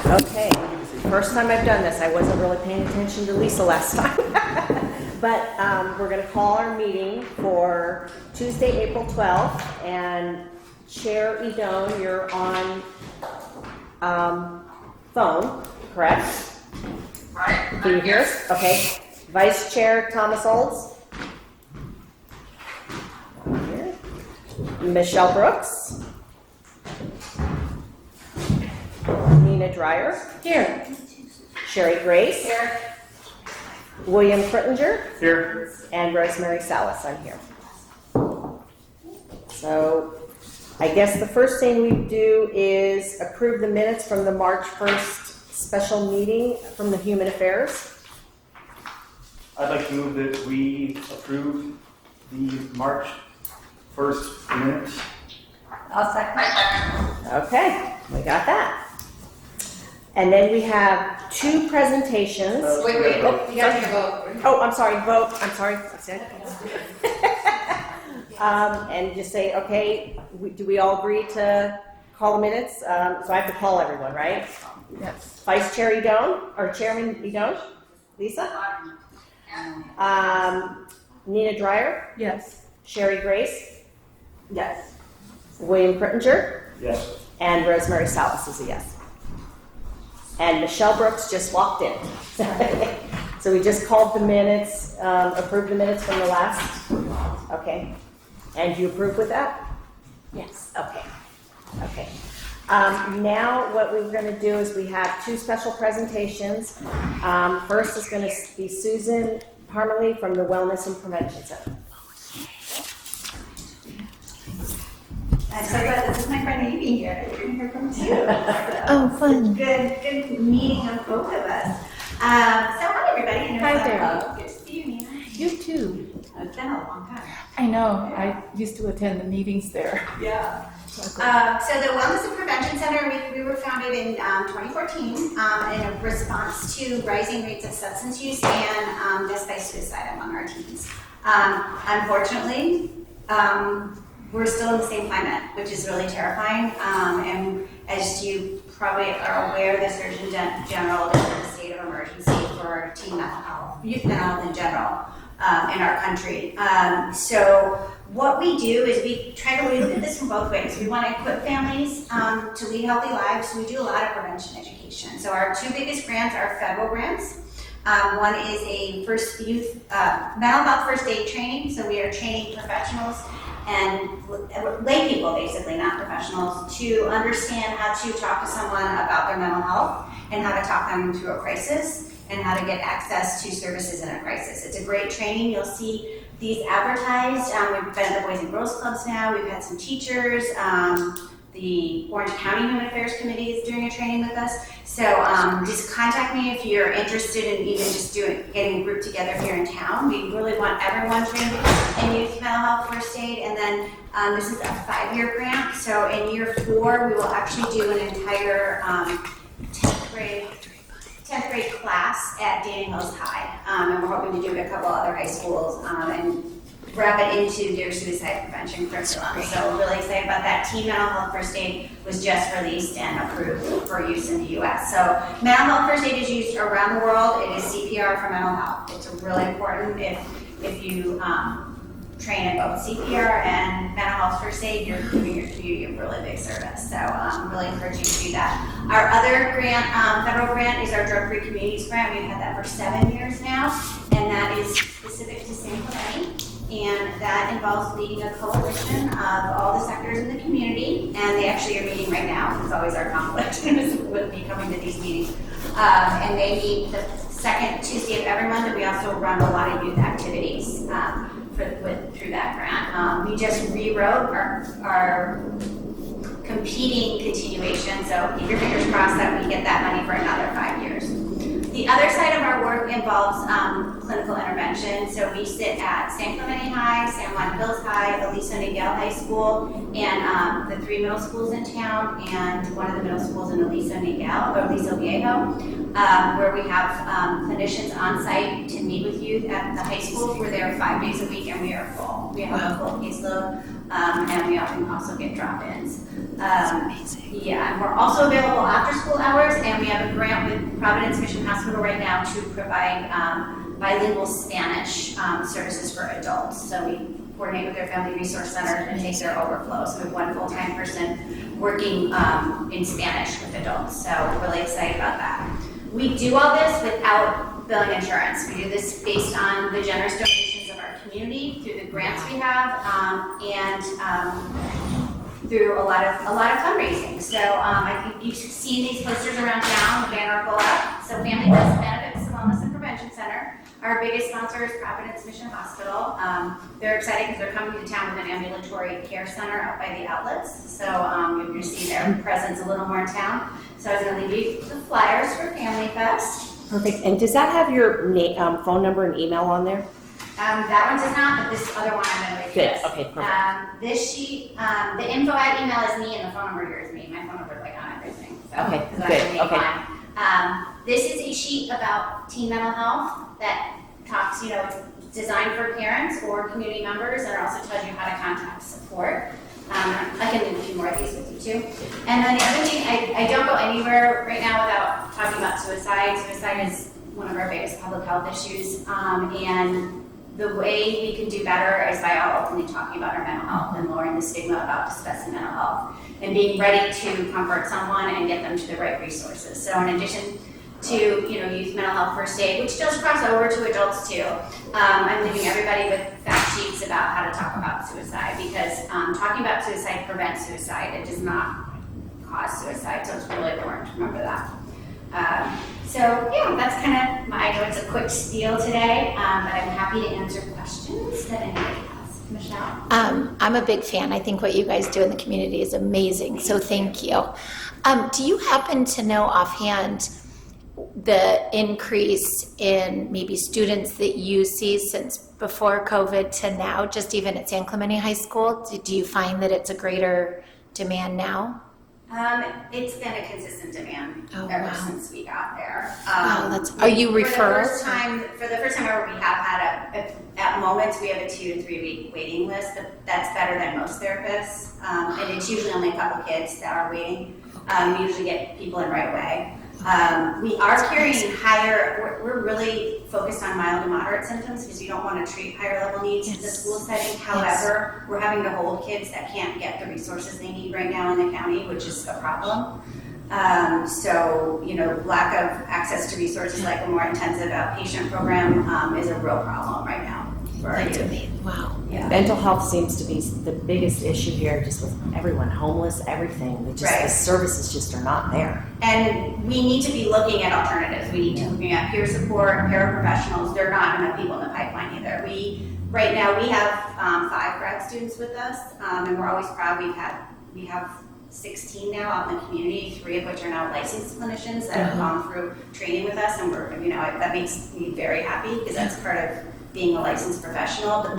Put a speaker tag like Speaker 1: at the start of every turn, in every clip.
Speaker 1: Okay, first time I've done this. I wasn't really paying attention to Lisa last time. But we're going to call our meeting for Tuesday, April 12th. And Chair Edone, you're on phone, correct?
Speaker 2: Right.
Speaker 1: Can you hear us? Okay. Vice Chair Thomas Olds. Here. Michelle Brooks. Nina Dreyer.
Speaker 3: Here.
Speaker 1: Sherry Grace.
Speaker 3: Here.
Speaker 1: William Frittinger.
Speaker 2: Here.
Speaker 1: And Rosemary Salas. I'm here. So I guess the first thing we do is approve the minutes from the March 1st special meeting from the Human Affairs.
Speaker 2: I'd like to move that we approve the March 1st minutes.
Speaker 3: I'll second.
Speaker 1: Okay, we got that. And then we have two presentations.
Speaker 3: Wait, you gotta take a vote.
Speaker 1: Oh, I'm sorry, vote, I'm sorry. And just say, okay, do we all agree to call the minutes? So I have to call everyone, right?
Speaker 3: Yes.
Speaker 1: Vice Chair Edone, or Chairman Edone? Lisa? Nina Dreyer?
Speaker 3: Yes.
Speaker 1: Sherry Grace?
Speaker 3: Yes.
Speaker 1: William Frittinger?
Speaker 2: Yes.
Speaker 1: And Rosemary Salas is a yes. And Michelle Brooks just walked in. So we just called the minutes, approved the minutes from the last. Okay. And you approve with that? Yes. Okay. Okay. Now what we're going to do is we have two special presentations. First is going to be Susan Parmalee from the Wellness and Prevention Center.
Speaker 4: I'm so glad this is my friend Amy here. You're going to hear from too.
Speaker 3: Oh, fun.
Speaker 4: Good meeting of both of us. So hi everybody.
Speaker 3: Hi there.
Speaker 4: Hello. Good to see you, Nina.
Speaker 3: You too.
Speaker 4: It's been a long time.
Speaker 3: I know. I used to attend the meetings there.
Speaker 4: Yeah. So the Wellness and Prevention Center, we were founded in 2014 in a response to rising rates of substance use and death by suicide among our teens. Unfortunately, we're still in the same climate, which is really terrifying. And as you probably are aware, the Surgeon General declared a state of emergency for teen mental health, youth mental health in general, in our country. So what we do is we look at this from both ways. We want to equip families to lead healthy lives. So we do a lot of prevention education. So our two biggest grants are federal grants. One is a mental health first aid training. So we are training professionals and lay people, basically, not professionals, to understand how to talk to someone about their mental health and how to talk them through a crisis and how to get access to services in a crisis. It's a great training. You'll see these advertised. We've been at the Boys and Girls Clubs now. We've had some teachers. The Orange County Human Affairs Committee is doing a training with us. So just contact me if you're interested in even just getting a group together here in town. We really want everyone trained in youth mental health first aid. And then this is a 5-year grant. So in year 4, we will actually do an entire 10th grade class at Danning Hills High. And we're hoping to do it at a couple other high schools and wrap it into their suicide prevention curriculum. So we're really excited about that. Teen mental health first aid was just released and approved for use in the US. So mental health first aid is used around the world. It is CPR for mental health. It's really important if you train in both CPR and mental health first aid, you're giving your community a really big service. So really encourage you to do that. Our other grant, federal grant, is our Drug-Free Communities Grant. We've had that for 7 years now, and that is specific to San Clemente. And that involves leading a coalition of all the sectors in the community, and they actually are meeting right now. It's always our conflict with me coming to these meetings. And they meet the second Tuesday of every month, and we also run a lot of youth activities through that grant. We just rewrote our competing continuation, so keep your fingers crossed that we get that money for another 5 years. The other side of our work involves clinical intervention. So we sit at San Clemente High, San Juan Hills High, Aliso Niguel High School, and the 3 middle schools in town, and one of the middle schools in Aliso Viejo, where we have clinicians on site to meet with youth at the high schools. We're there 5 days a week, and we are full. We have a full caseload, and we often also get drop-ins. Yeah, and we're also available after school hours, and we have Providence Mission Hospital right now to provide bilingual Spanish services for adults. So we coordinate with their Family Resource Center and take their overflow. So we have one full-time person working in Spanish with adults. So we're really excited about that. We do all this without billing insurance. We do this based on the generous donations of our community through the grants we have and through a lot of fundraising. So I think you've seen these posters around town, the banner will go up. So Family Best Benefits Wellness and Prevention Center. Our biggest sponsor is Providence Mission Hospital. They're excited because they're coming to town with an ambulatory care center out by the outlets. So you're going to see their presence a little more in town. So I was going to leave you the flyers for Family Fest.
Speaker 1: Perfect. And does that have your phone number and email on there?
Speaker 4: That one does not, but this other one I'm going to
Speaker 1: Good.
Speaker 4: this.
Speaker 1: Okay, perfect.
Speaker 4: This sheet, the info at email is me and the phone number here is me. My phone number is like on everything. So,
Speaker 1: Okay,
Speaker 4: 'cause that's
Speaker 1: good,
Speaker 4: me
Speaker 1: okay.
Speaker 4: fine. This is a sheet about teen mental health that talks, it's designed for parents or community members, and it also tells you how to contact support. I can do a few more of these with you too. And then the other thing, I don't go anywhere right now without talking about suicide. Suicide is one of our biggest public health issues, and the way we can do better is by all openly talking about our mental health and lowering the stigma about discussing mental health and being ready to comfort someone and get them to the right resources. So in addition to youth mental health first aid, which does cross over to adults too, I'm leaving everybody with fact sheets about how to talk about suicide because talking about suicide prevents suicide. It does not cause suicide, so it's really important to remember that. So yeah, that's kind of I know it's a quick spiel today, but I'm happy to answer questions that anybody has. Michelle?
Speaker 5: I'm a big fan. I think what you guys do in the community is amazing, so thank you. Do you happen to know offhand the increase in maybe students that you see since before COVID to now, just even at San Clemente High School? Do you find that it's a greater demand now?
Speaker 4: It's been a consistent demand
Speaker 5: Oh,
Speaker 4: ever
Speaker 5: wow.
Speaker 4: since we got there.
Speaker 5: Wow, are you referrals?
Speaker 4: For the first time ever, we have had at moments we have a 2 to 3 week waiting list. That's better than most therapists, and it's usually only a couple kids that are waiting. We usually get people in right away. We are carrying higher. We're really focused on mild to moderate symptoms because you don't want to treat higher level needs in the school setting. However, we're having to hold kids that can't get the resources they need right now in the county, which is a problem. So, lack of access to resources like a more intensive outpatient program is a real problem right now for our
Speaker 5: That's
Speaker 4: youth.
Speaker 5: amazing. Wow.
Speaker 4: Yeah.
Speaker 1: Mental health seems to be the biggest issue here, just with everyone homeless, everything.
Speaker 4: Right.
Speaker 1: The services just are not there.
Speaker 4: And we need to be looking at alternatives. We need to be looking at peer support, paraprofessionals. There are not enough people in the pipeline either. Right now we have 5 grad students with us, and we're always proud. We have 16 now out in the community, 3 of which are now licensed clinicians that have gone through training with us, and we're that makes me very happy because that's part of being a licensed professional. But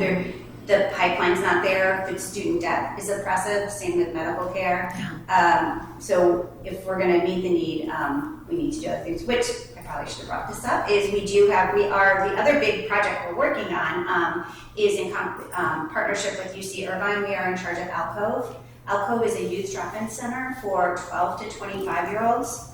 Speaker 4: the pipeline's not there. The student debt is oppressive. Same with medical care. So if we're going to meet the need, we need to do other things. Which I probably should have brought this up. Is the other big project we're working on is in partnership with UC Irvine. We are in charge of Alcove. Alcove is a youth drop-in center for 12 to 25-year-olds.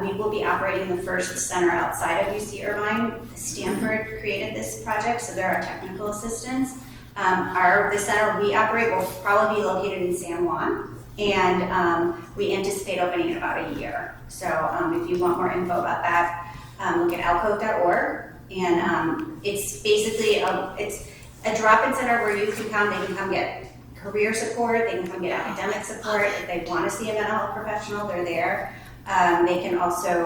Speaker 4: We will be operating the first center outside of UC Irvine. Stanford created this project, so they're our technical assistants. The center we operate will probably be located in San Juan, and we anticipate opening in about a year. So if you want more info about that, look at alcove.org. And it's basically it's a drop-in center where you can come. They can come get career support. They can come get academic support. If they want to see a mental health professional, they're there. They can also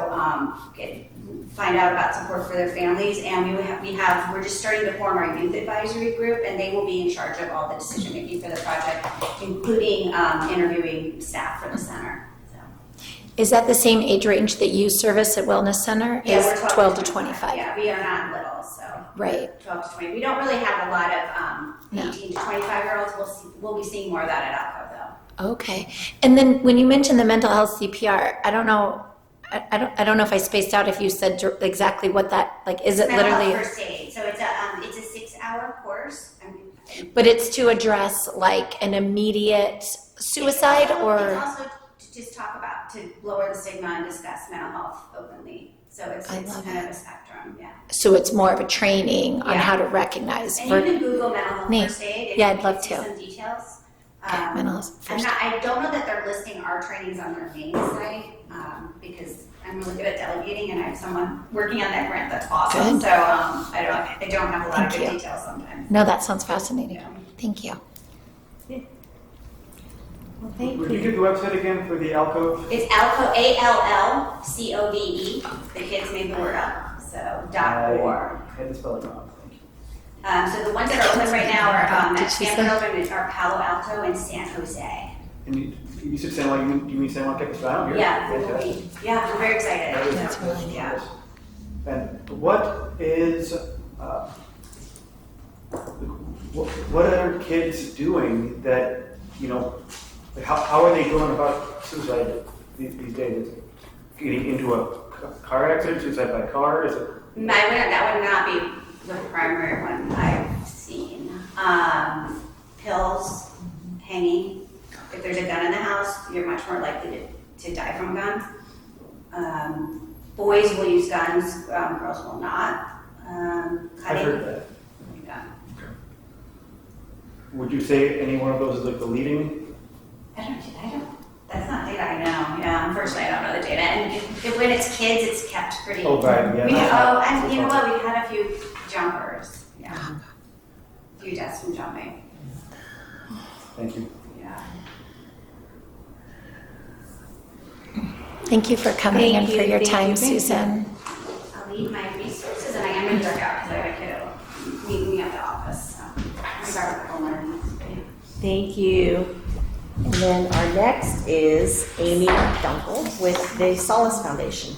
Speaker 4: find out about support for their families, and we're just starting to form our youth advisory group, and they will be in charge of all the decision making for the project, including interviewing staff for the center. So.
Speaker 5: Is that the same age range that you service at Wellness Center?
Speaker 4: Yeah,
Speaker 5: Is
Speaker 4: we're
Speaker 5: 12 to 25?
Speaker 4: Yeah, we are not little, so.
Speaker 5: Right.
Speaker 4: 12 to 20. We don't really have a lot of
Speaker 5: No.
Speaker 4: 18 to 25-year-olds. We'll be seeing more of that at Alcove, though.
Speaker 5: Okay. And then when you mentioned the mental health CPR, I don't know if I spaced out if you said exactly what that, is it
Speaker 4: Mental
Speaker 5: literally?
Speaker 4: health first aid. So it's a 6-hour course.
Speaker 5: But it's to address an immediate suicide
Speaker 4: It's
Speaker 5: or?
Speaker 4: also to just talk about to lower the stigma and discuss mental health openly. So it's
Speaker 5: I
Speaker 4: kind
Speaker 5: love
Speaker 4: of a spectrum, yeah.
Speaker 5: So it's more of a training on
Speaker 4: Yeah.
Speaker 5: how to recognize.
Speaker 4: And you can Google mental health
Speaker 5: Neat.
Speaker 4: first aid. and
Speaker 5: Yeah,
Speaker 4: you
Speaker 5: I'd
Speaker 4: can
Speaker 5: love
Speaker 4: see
Speaker 5: to.
Speaker 4: some details.
Speaker 5: Okay, mental health first
Speaker 4: I don't know that they're listing our trainings on their main site, because I'm really good at delegating and I have someone working on that grant that's awesome.
Speaker 5: Good.
Speaker 4: So, I don't have a lot of
Speaker 5: Thank
Speaker 4: good
Speaker 5: you.
Speaker 4: details sometimes.
Speaker 5: No, that sounds fascinating.
Speaker 4: Yeah.
Speaker 5: Thank you.
Speaker 1: Well, thank
Speaker 2: Would you
Speaker 1: you.
Speaker 2: give the website again for the Alcove?
Speaker 4: It's ALCO, ALLCOVE. The kids made the word up, so .org.
Speaker 2: I had to spell it wrong, thank you.
Speaker 4: So the ones that are open right now are
Speaker 5: Did
Speaker 4: at
Speaker 5: she
Speaker 4: Stanford
Speaker 5: say?
Speaker 4: Open are Palo Alto and San Jose.
Speaker 2: And you said San Juan, you mean San Juan Capistrano here?
Speaker 4: Yeah,
Speaker 2: Fantastic.
Speaker 4: we're very excited.
Speaker 2: That is
Speaker 5: That's really neat.
Speaker 4: Yeah.
Speaker 2: And what is, what are kids doing that, you know, like how are they going about suicide these days? Getting into a car accident, suicide by car, is it?
Speaker 4: That would not be the primary one I've seen. Pills, hanging. If there's a gun in the house, you're much more likely to die from a gun. Boys will use guns, girls will not.
Speaker 2: I've
Speaker 4: Cutting.
Speaker 2: heard that.
Speaker 4: Yeah.
Speaker 2: Would you say any one of those is like the leading?
Speaker 4: I don't, that's not data I know. Yeah, unfortunately, I don't know the data. And when it's kids, it's kept pretty.
Speaker 2: Oh, right, yeah.
Speaker 4: And you know what? We had a few jumpers. Yeah. A few deaths from jumping.
Speaker 2: Thank you.
Speaker 4: Yeah.
Speaker 5: Thank you for coming
Speaker 1: Thank
Speaker 5: and for
Speaker 1: you,
Speaker 5: your
Speaker 1: thank
Speaker 5: time,
Speaker 1: you, thank you.
Speaker 5: Susan.
Speaker 4: I'll leave my resources and I am in York out because I have a kiddo meeting me at the office. So I'm sorry for learning.
Speaker 1: Thank you. And then our next is Amy Dunkel with the Solace Foundation.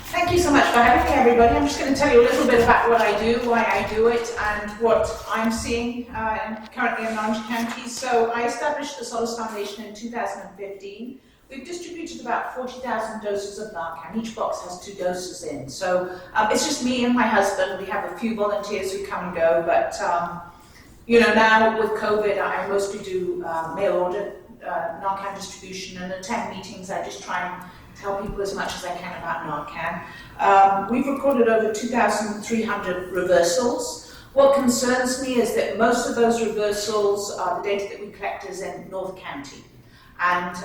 Speaker 6: Thank you so much for having me, everybody. I'm just going to tell you a little bit about what I do, why I do it, and what I'm seeing currently in Orange County. So I established the Solace Foundation in 2015. We've distributed about 40,000 doses of Narcan. Each box has 2 doses in. So it's just me and my husband. We have a few volunteers who come and go, but you know, now with COVID, I mostly do mail order Narcan distribution and attend meetings. I just try and tell people as much as I can about Narcan. We've recorded over 2,300 reversals. What concerns me is that most of those reversals, the data that we collect is in North County. And,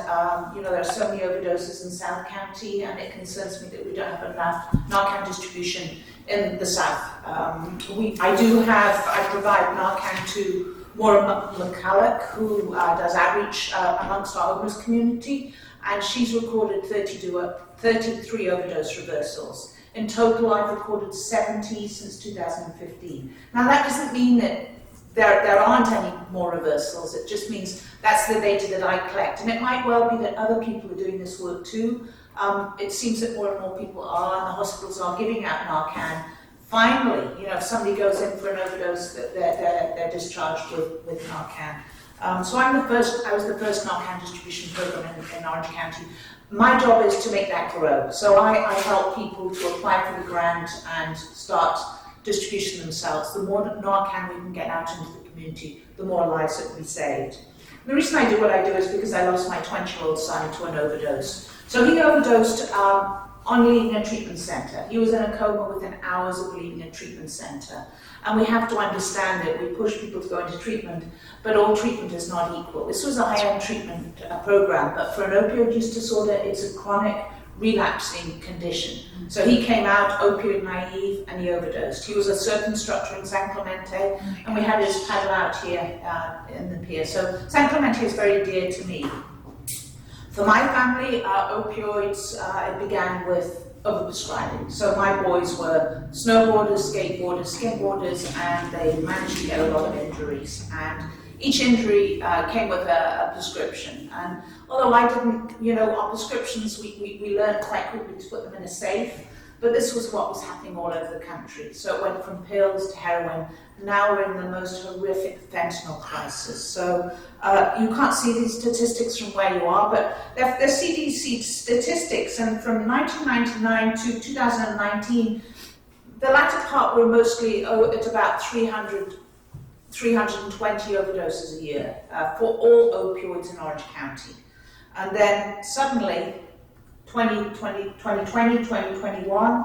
Speaker 6: you know, there are so many overdoses in South County, and it concerns me that we don't have enough Narcan distribution in the South. I provide Narcan to Maura McCulloch, who does outreach amongst our homeless community, and she's recorded 33 overdose reversals. In total, I've recorded 70 since 2015. Now, that doesn't mean that there aren't any more reversals. It just means that's the data that I collect. And it might well be that other people are doing this work too. It seems that more and more people are, and the hospitals are giving out Narcan. Finally, you know, if somebody goes in for an overdose, they're discharged with Narcan. So I was the first Narcan distribution program in Orange County. My job is to make that grow. So I help people to apply for the grant and start distribution themselves. The more Narcan we can get out into the community, the more lives that will be saved. And the reason I do what I do is because I lost my 20-year-old son to an overdose. So he overdosed on leaving a treatment center. He was in a coma within hours of leaving a treatment center. And we have to understand that we push people to go into treatment, but all treatment is not equal. This was a high-end treatment program, but for an opioid use disorder, it's a chronic relapsing condition. So he came out opioid naive and he overdosed. He was a certain structure in San Clemente, and we had his paddle out here in the pier. So San Clemente is very dear to me. For my family, opioids, it began with overprescribing. So my boys were snowboarders, skateboarders, skimboarders, and they managed to get a lot of injuries. And each injury came with a prescription. And although I didn't, you know, our prescriptions, we learned quite quickly to put them in a safe. But this was what was happening all over the country. So it went from pills to heroin. Now we're in the most horrific fentanyl crisis. So you can't see these statistics from where you are, but they're CDC statistics. And from 1999 to 2019, the latter part were mostly at about 320 overdoses a year for all opioids in Orange County. And then suddenly, 2020, 2021.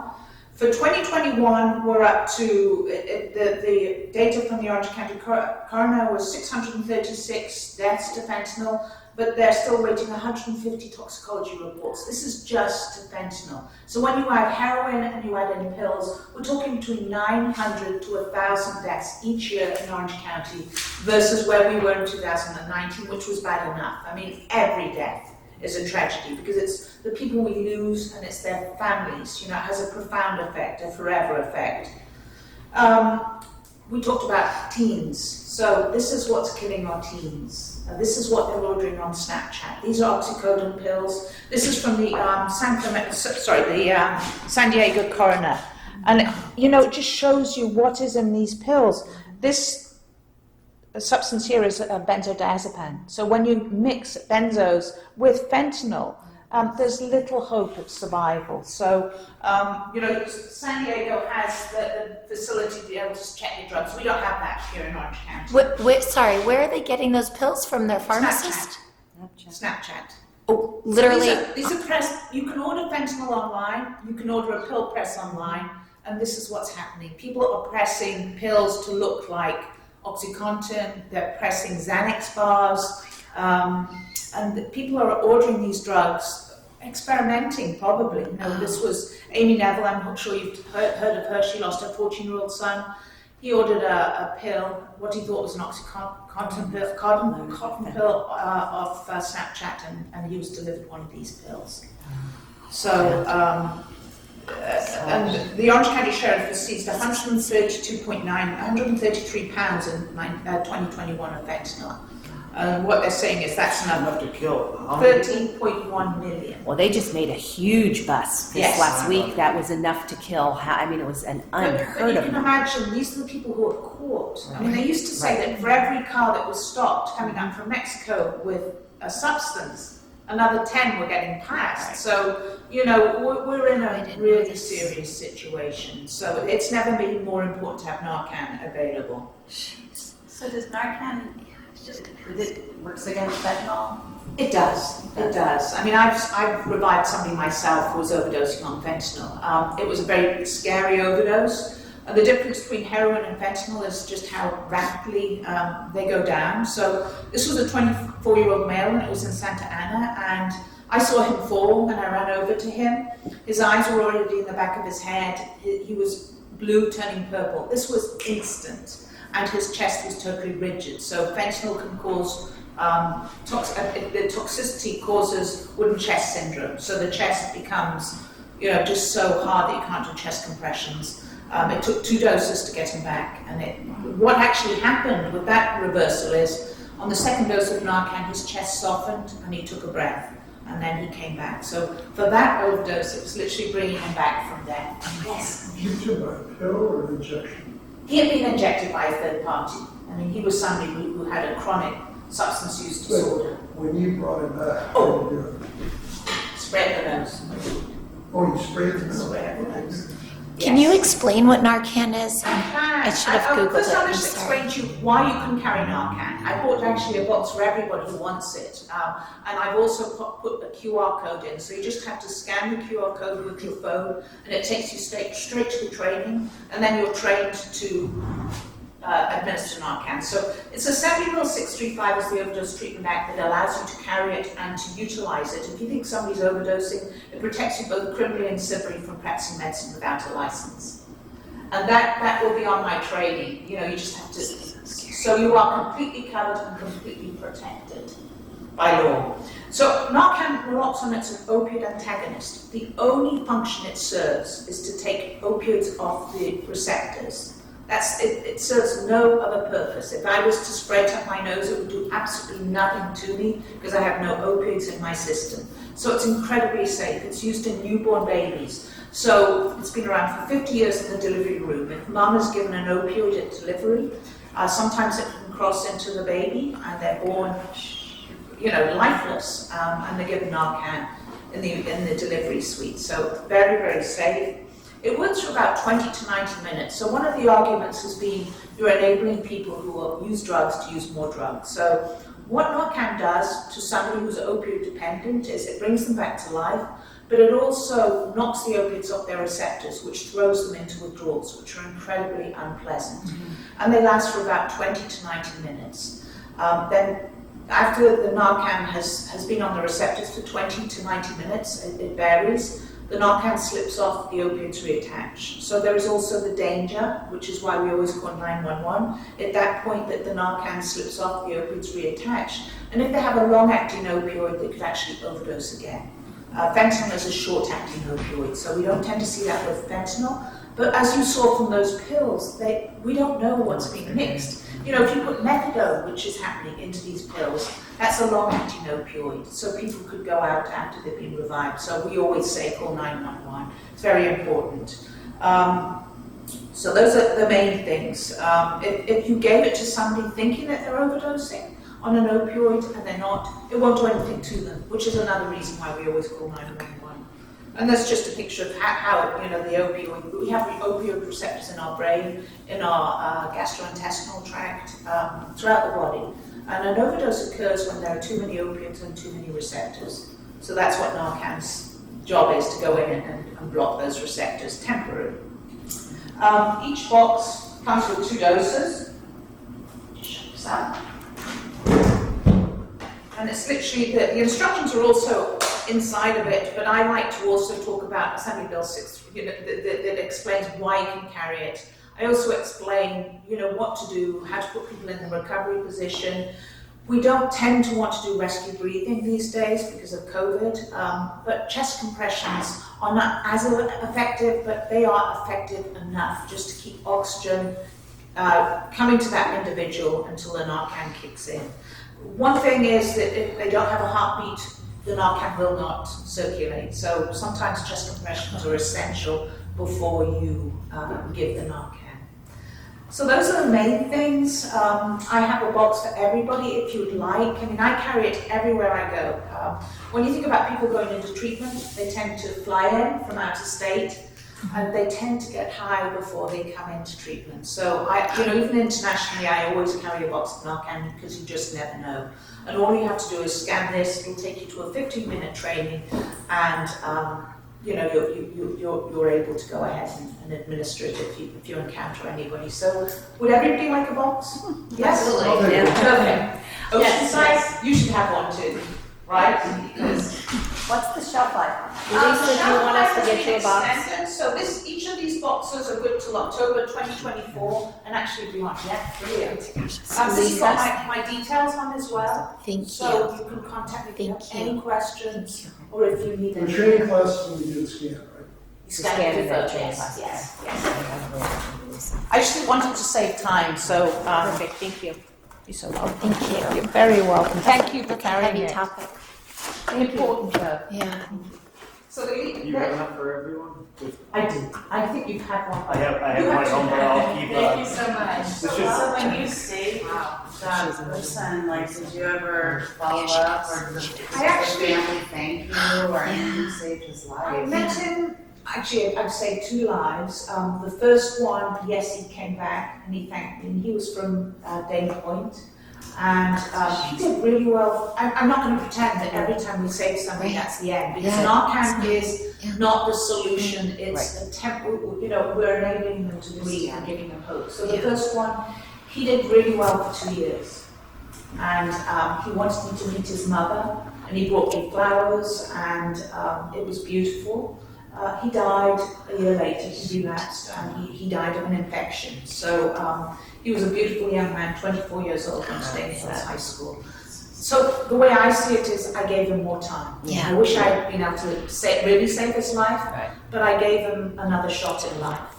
Speaker 6: For 2021, we're up to, the data from the Orange County coroner was 636 deaths to fentanyl, but they're still waiting 150 toxicology reports. This is just to fentanyl. So when you add heroin and you add in pills, we're talking between 900 to 1,000 deaths each year in Orange County versus where we were in 2019, which was bad enough. I mean, every death is a tragedy because it's the people we lose and it's their families. You know, it has a profound effect, a forever effect. We talked about teens. So this is what's killing our teens. This is what they're ordering on Snapchat. These are oxycodone pills. This is from the San Diego coroner. And, you know, it just shows you what is in these pills. This substance here is benzodiazepine. So when you mix benzos with fentanyl, there's little hope of survival. So, you know, San Diego has the facility to be able to check your drugs. We don't have that here in Orange County.
Speaker 5: Sorry, where are they getting those pills from? Their pharmacist?
Speaker 6: Snapchat.
Speaker 5: Oh, literally.
Speaker 6: So these are press. You can order fentanyl online. You can order a pill press online, and this is what's happening. People are pressing pills to look like OxyContin. They're pressing Xanax bars, and people are ordering these drugs. Experimenting, probably. You know, this was Amy Neville. I'm not sure you've heard of her. She lost her 14-year-old son. He ordered a pill, what he thought was an OxyContin pill, cotton pill off Snapchat, and he was delivered one of these pills. So, and the Orange County Sheriff has seized 133 pounds in 2021 of fentanyl. What they're saying is that's
Speaker 2: enough to kill. How many?
Speaker 6: 13.1 million.
Speaker 1: Well, they just made a huge bust this
Speaker 6: Yes.
Speaker 1: last week. That was enough to kill. I mean, it was an
Speaker 6: But
Speaker 1: unheard
Speaker 6: you
Speaker 1: of
Speaker 6: can
Speaker 1: number.
Speaker 6: imagine, these are the people who are caught. I mean, they used to say that for every car that was stopped coming up from Mexico with a substance, another 10 were getting passed. So, you know, we're in a really serious situation. So it's never been more important to have Narcan available.
Speaker 7: So does Narcan, it works against fentanyl?
Speaker 6: It does. It does. I mean, I've revived somebody myself who was overdosing on fentanyl. It was a very scary overdose. The difference between heroin and fentanyl is just how rapidly they go down. So this was a 24-year-old male, and it was in Santa Ana, and I saw him fall, and I ran over to him. His eyes were already in the back of his head. He was blue turning purple. This was instant. And his chest was totally rigid. So fentanyl can cause, the toxicity causes wooden chest syndrome. So the chest becomes, you know, just so hard that you can't do chest compressions. It took 2 doses to get him back. And what actually happened with that reversal is, on the second dose of Narcan, his chest softened and he took a breath. And then he came back. So for that overdose, it was literally bringing him back from death. Yes.
Speaker 8: You took a pill or an injection?
Speaker 6: He had been injected by a third party. I mean, he was somebody who had a chronic substance use disorder.
Speaker 8: When you brought it back,
Speaker 6: Oh.
Speaker 8: what did you do?
Speaker 6: Spread the nose.
Speaker 8: Oh, you sprayed the nose?
Speaker 6: Spread the nose.
Speaker 5: Can you explain what Narcan is? I should have Googled
Speaker 6: First,
Speaker 5: it.
Speaker 6: I'll
Speaker 5: I'm
Speaker 6: just
Speaker 5: sorry.
Speaker 6: explain to you why you can carry Narcan. I bought actually a box for everybody who wants it. And I've also put a QR code in. So you just have to scan the QR code with your phone, and it takes you straight to the training. And then you're trained to administer Narcan. So it's Assembly Bill 635 is the Overdose Treatment Act that allows you to carry it and to utilize it. If you think somebody's overdosing, it protects you both criminally and civilly from practicing medicine without a license. And that will be on my training. You know, you just have to, so you are completely covered and completely protected by law. So Narcan naloxone, it's an opioid antagonist. The only function it serves is to take opioids off the receptors. It serves no other purpose. If I was to spray it up my nose, it would do absolutely nothing to me because I have no opioids in my system. So it's incredibly safe. It's used in newborn babies. So it's been around for 50 years in the delivery room. If mum is given an opioid at delivery, sometimes it can cross into the baby and they're born, lifeless, and they're given Narcan in the delivery suite. So very, very safe. It works for about 20 to 90 minutes. So one of the arguments has been you're enabling people who will use drugs to use more drugs. So what Narcan does to somebody who's opioid dependent is it brings them back to life, but it also knocks the opiates off their receptors, which throws them into withdrawals, which are incredibly unpleasant. And they last for about 20 to 90 minutes. Then after the Narcan has been on the receptors for 20 to 90 minutes, it varies, the Narcan slips off, the opiates reattach. So there is also the danger, which is why we always call 911. At that point that the Narcan slips off, the opiates reattach. And if they have a long-acting opioid, they could actually overdose again. Fentanyl is a short-acting opioid, so we don't tend to see that with fentanyl. But as you saw from those pills, we don't know what's being mixed. If you put methadone, which is happening, into these pills, that's a long-acting opioid, so people could go out after they've been revived. So we always say call 911. It's very important. So those are the main things. If you gave it to somebody thinking that they're overdosing on an opioid and they're not, it won't do anything to them, which is another reason why we always call 911. And that's just a picture of how the opioid, we have the opioid receptors in our brain, in our gastrointestinal tract, throughout the body. And an overdose occurs when there are too many opiates and too many receptors. So that's what Narcan's job is, to go in and block those receptors temporarily. Each box comes with 2 doses. Just show this out. And it's literally, the instructions are also inside of it, but I like to also talk about Assembly Bill 6, that explains why you can carry it. I also explain, what to do, how to put people in the recovery position. We don't tend to want to do rescue breathing these days because of COVID, but chest compressions are not as effective, but they are effective enough just to keep oxygen coming to that individual until the Narcan kicks in. One thing is that if they don't have a heartbeat, the Narcan will not circulate. So sometimes chest compressions are essential before you give the Narcan. So those are the main things. I have a box for everybody if you'd like. I carry it everywhere I go. When you think about people going into treatment, they tend to fly in from out of state, and they tend to get high before they come into treatment. So even internationally, I always carry a box of Narcan because you just never know. And all you have to do is scan this. It'll take you to a 15-minute training, and you're able to go ahead and administer it if you encounter anybody. So would everybody like a box? Yes,
Speaker 7: Absolutely.
Speaker 6: Perfect. Oceanside,
Speaker 7: Yes.
Speaker 6: you should have one too, right? Because
Speaker 1: What's the shelf life?
Speaker 6: the
Speaker 1: Lisa, do you
Speaker 6: shelf
Speaker 1: want us
Speaker 6: life
Speaker 1: to
Speaker 6: has
Speaker 1: get
Speaker 6: been
Speaker 1: you a box?
Speaker 6: extended. So each of these boxes are good till October 2024, and actually beyond. Yeah, brilliant. This has got my details on as well.
Speaker 5: Thank you.
Speaker 6: So you can contact me if you have
Speaker 5: Thank you.
Speaker 6: any questions, or if you need
Speaker 8: The
Speaker 6: anything.
Speaker 8: training class, when you do the scan, right?
Speaker 6: Scan
Speaker 1: Scan
Speaker 6: the
Speaker 1: the
Speaker 6: photos.
Speaker 1: training class.
Speaker 6: Yes.
Speaker 9: I just wanted to save time, so
Speaker 1: Perfect, thank you.
Speaker 9: you're so welcome.
Speaker 5: Thank you.
Speaker 9: You're very welcome. Thank you for
Speaker 5: That's a
Speaker 9: carrying
Speaker 5: heavy
Speaker 9: it.
Speaker 5: topic.
Speaker 9: Important job.
Speaker 5: Yeah.
Speaker 6: So
Speaker 2: You have enough for everyone?
Speaker 6: I do. I think you've had one.
Speaker 2: I have my own, but I'll keep
Speaker 7: Thank you so much.
Speaker 2: This
Speaker 7: So
Speaker 2: is-
Speaker 7: when you see that person, did you ever follow up, or did the family thank you, or anything saved his
Speaker 6: I
Speaker 7: life?
Speaker 6: met him, actually, I'd say 2 lives. The first one, yes, he came back and he thanked me. He was from Dana Point. And he did really well. I'm not going to pretend that every time we save somebody, that's the end. Because
Speaker 5: Yeah.
Speaker 6: Narcan is
Speaker 5: Yeah.
Speaker 6: not the solution. It's a we're enabling them to breathe and giving them hope. So the first one, he did really well for 2 years. And he wanted me to meet his mother, and he brought me flowers, and it was beautiful. He died a year later. He relapsed, and he died of an infection. So he was a beautiful young man, 24 years old, when staying in high school. So the way I see it is, I gave him more time.
Speaker 5: Yeah.
Speaker 6: I wish I had been able to really save his life,
Speaker 9: Right.
Speaker 6: but I gave him another shot at life.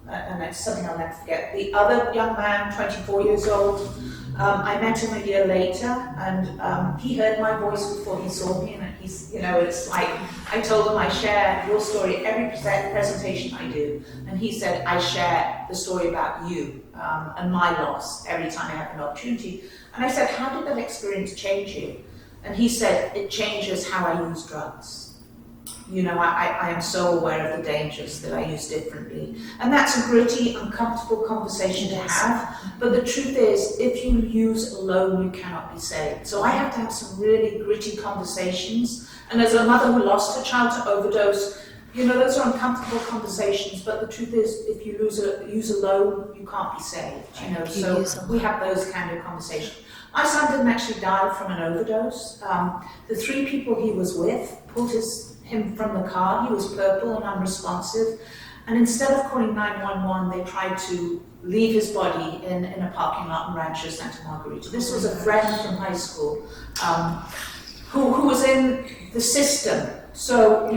Speaker 6: And it's something I'll never forget. The other young man, 24 years old, I met him a year later, and he heard my voice before he saw me, and he's, it's like, I told him I share your story every presentation I do, and he said, I share the story about you and my loss every time I have an opportunity. And I said, how did that experience change you? And he said, it changes how I use drugs. I am so aware of the dangers that I use differently. And that's a gritty, uncomfortable conversation to have. But the truth is, if you use alone, you cannot be saved. So I have to have some really gritty conversations. And as a mother who lost her child to overdose, those are uncomfortable conversations. But the truth is, if you use alone, you can't be saved. So we have those kind of conversations. My son didn't actually die from an overdose. The 3 people he was with pulled him from the car. He was purple and unresponsive, and instead of calling 911, they tried to leave his body in a parking lot in Rancho Santa Margarita. This was a friend from high school who was in the system. So,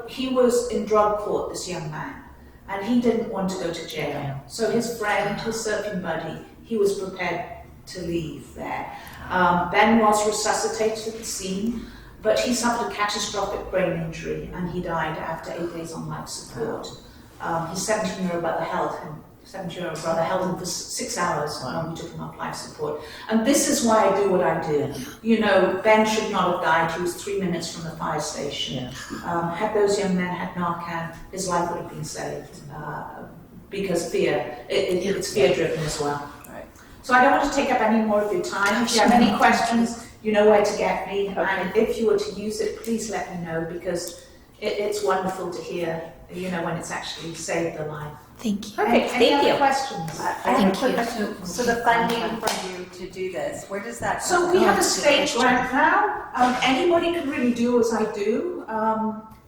Speaker 6: he was in drug court, this young man, and he didn't want to go to jail. So his friend, his surfing buddy, he was prepared to leave there. Ben was resuscitated at the scene, but he suffered a catastrophic brain injury, and he died after 8 days on life support. His 17-year-old brother held him for 6 hours when we took him off life support. And this is why I do what I do. Ben should not have died. He was 3 minutes from the fire station. Had those young men had Narcan, his life would have been saved. Because fear, it's fear-driven as well. Right. So I don't want to take up any more of your time. If you have any questions, you know where to get me. Okay. And if you were to use it, please let me know, because it's wonderful to hear, when it's actually saved a life.
Speaker 5: Thank you.
Speaker 1: Perfect,
Speaker 4: Any
Speaker 1: thank
Speaker 4: other
Speaker 1: you.
Speaker 4: questions?
Speaker 7: I
Speaker 5: Thank
Speaker 7: have a quick
Speaker 5: you.
Speaker 7: question. So the funding for you to do this, where does that come
Speaker 6: So
Speaker 7: from?
Speaker 6: we have a state grant now. Anybody can really do as I do.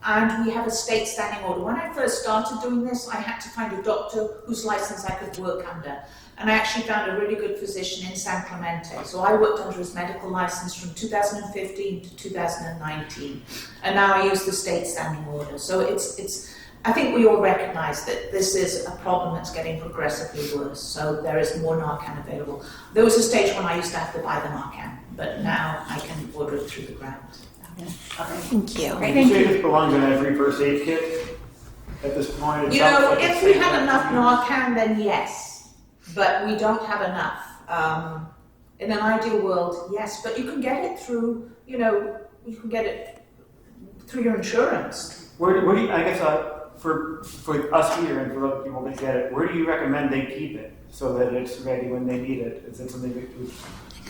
Speaker 6: And we have a state standing order. When I first started doing this, I had to find a doctor whose license I could work under. And I actually found a really good physician in San Clemente. So I worked under his medical license from 2015 to 2019. And now I use the state standing order. So I think we all recognize that this is a problem that's getting progressively worse. So there is more Narcan available. There was a stage when I used to have to buy the Narcan, but now I can order it through the grant.
Speaker 5: Thank you.
Speaker 2: Would you say this belongs in every first aid kit at this point? It sounds like
Speaker 6: If
Speaker 2: it's
Speaker 6: we
Speaker 2: safe.
Speaker 6: had enough Narcan, then yes, but we don't have enough. In an ideal world, yes, but you can get it through, you can get it through your insurance.
Speaker 2: Where do you, I guess, for us here and for other people that get it, where do you recommend they keep it so that it's ready when they need it? Is it something that we...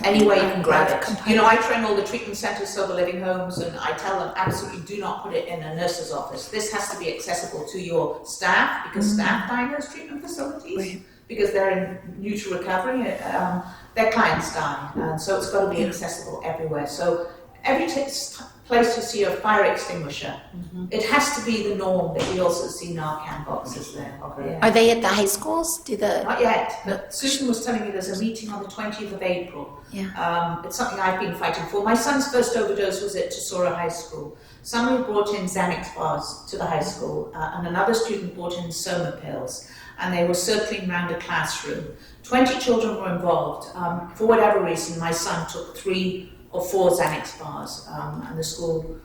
Speaker 6: Any way you can grab it. I train all the treatment centers, sober living homes, and I tell them absolutely do not put it in a nurse's office. This has to be accessible to your staff, because staff diagnose treatment facilities,
Speaker 5: Right.
Speaker 6: because they're new to recovery, their clients die, so it's got to be accessible everywhere. So every place you see a fire extinguisher, it has to be the norm that we also see Narcan boxes there.
Speaker 2: Okay.
Speaker 6: Yeah.
Speaker 5: Are they at the high schools?
Speaker 6: Not yet, but Susan was telling me there's a meeting on the 20th of April.
Speaker 5: Yeah.
Speaker 6: It's something I've been fighting for. My son's first overdose was at Tesoro High School. Somebody brought in Xanax bars to the high school, and another student brought in Soma pills, and they were circling around a classroom. 20 children were involved. For whatever reason, my son took 3 or 4 Xanax bars, and the school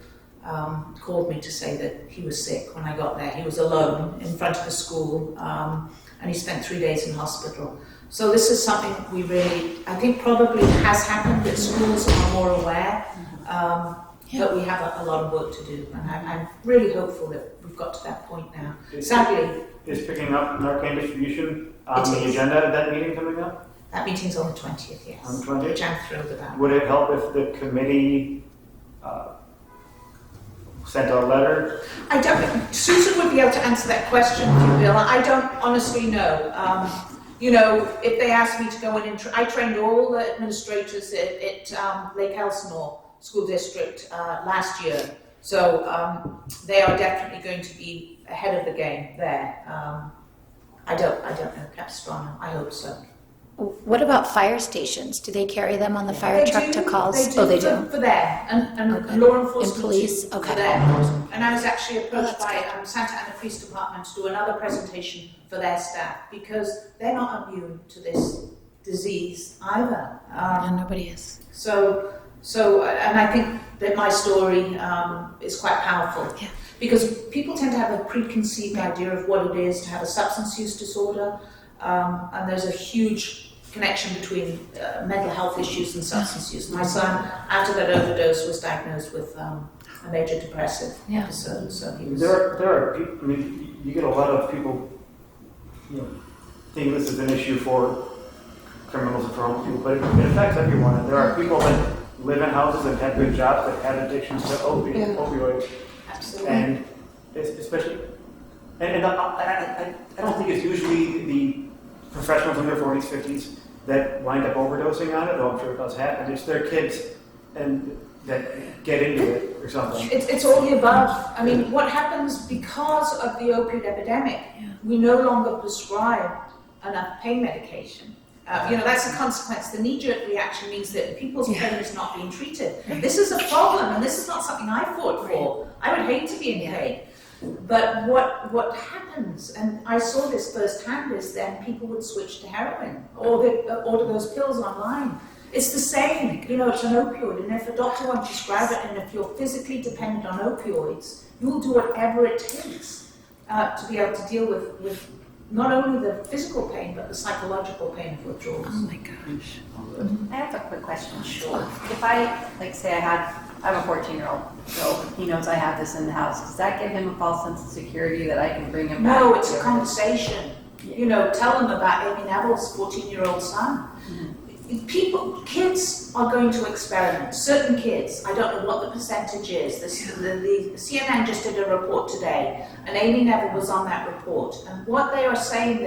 Speaker 6: called me to say that he was sick when I got there. He was alone in front of the school, and he spent 3 days in hospital. So this is something we really, I think probably has happened, that schools are more aware, but we have a lot of work to do, and I'm really hopeful that we've got to that point now. Sadly,
Speaker 2: Is picking up Narcan distribution on
Speaker 6: It
Speaker 2: the
Speaker 6: is.
Speaker 2: agenda of that meeting coming up?
Speaker 6: that meeting's on the 20th, yes.
Speaker 2: On the 20th?
Speaker 6: Which I'm thrilled about.
Speaker 2: Would it help if the committee sent a letter?
Speaker 6: I don't, Susan would be able to answer that question for you, Bill. I don't honestly know. If they asked me to go in and, I trained all the administrators at Lake Elsinore School District last year. So they are definitely going to be ahead of the game there. I don't know, Capistrano, I hope so.
Speaker 5: What about fire stations? Do they carry them on the fire
Speaker 6: They
Speaker 5: truck
Speaker 6: do,
Speaker 5: to calls?
Speaker 6: They do. For them, and
Speaker 5: Okay.
Speaker 6: law enforcement.
Speaker 5: And police,
Speaker 6: too,
Speaker 5: okay.
Speaker 6: For them. And I was actually approached
Speaker 5: that's
Speaker 6: by Santa Ana Police Department to do another presentation for their staff, because they're not immune to this disease either.
Speaker 5: Nobody is.
Speaker 6: So, and I think that my story is quite powerful.
Speaker 5: Yeah.
Speaker 6: Because people tend to have a preconceived idea of what it is to have a substance use disorder, and there's a huge connection between mental health issues and substance use. My son, after that overdose, was diagnosed with a major depressive episode. So he was.
Speaker 2: There are people, I mean, you get a lot of people, think this is an issue for criminals and for homeless people, but it affects everyone. And there are people that live in houses and have good jobs that have addictions to opioids.
Speaker 6: Absolutely.
Speaker 2: And especially, and I don't think it's usually the professionals in their 40s, 50s that wind up overdosing on it, though I'm sure it does happen. It's their kids and that get into it or something.
Speaker 6: It's all the above. I mean, what happens because of the opioid epidemic, we no longer prescribe enough pain medication. That's a consequence. The knee-jerk reaction means that people's pain is not being treated. This is a problem, and this is not something I fought for. I would hate to be in pain. But what happens, and I saw this firsthand, is then people would switch to heroin or they order those pills online. It's the same, it's an opioid, and if a doctor won't prescribe it, and if you're physically dependent on opioids, you will do whatever it takes to be able to deal with not only the physical pain, but the psychological pain of withdrawals.
Speaker 5: Oh my gosh.
Speaker 10: I have a quick question. Sure. If I, say I have a 14-year-old, so he knows I have this in the house, does that give him a false sense of security that I can bring him back?
Speaker 6: No, it's a conversation. Tell them about Amy Neville's 14-year-old son. Kids are going to experiment. Certain kids, I don't know what the percentage is. The CNN just did a report today, and Amy Neville was on that report. And what they are saying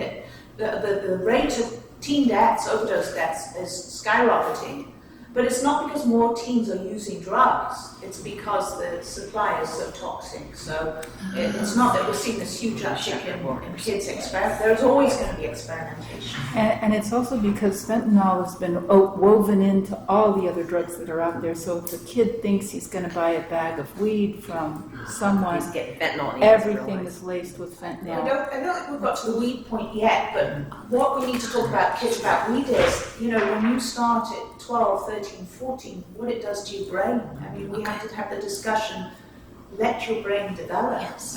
Speaker 6: that the rate of teen deaths, overdose deaths, is skyrocketing. But it's not because more teens are using drugs. It's because the supply is so toxic. So it's not that we're seeing this huge uptick in kids experiment. There's always going to be experimentation.
Speaker 3: And it's also because fentanyl has been woven into all the other drugs that are out there. So if the kid thinks he's going to buy a bag of weed from someone,
Speaker 1: He's getting fentanyl.
Speaker 3: everything is laced with fentanyl.
Speaker 6: I don't think we've got to the weed point yet, but what we need to talk about kids about weed is, when you start at 12, 13, 14, what it does to your brain. I mean, we have to have the discussion, let your brain develop.
Speaker 5: Yes.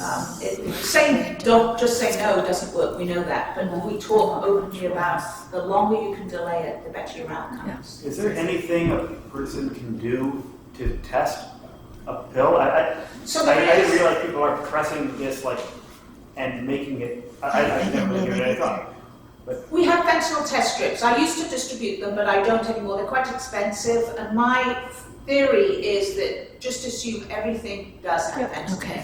Speaker 6: Don't just say no doesn't work, we know that, but we talk openly about the longer you can delay it, the better your outcomes.
Speaker 2: Is there anything a person can do to test a pill? I didn't realize people are pressing this and making it. I never really heard it. I thought.
Speaker 6: We have fentanyl test strips. I used to distribute them, but I don't anymore. They're quite expensive, and my theory is that just assume everything does have fentanyl.
Speaker 5: Okay.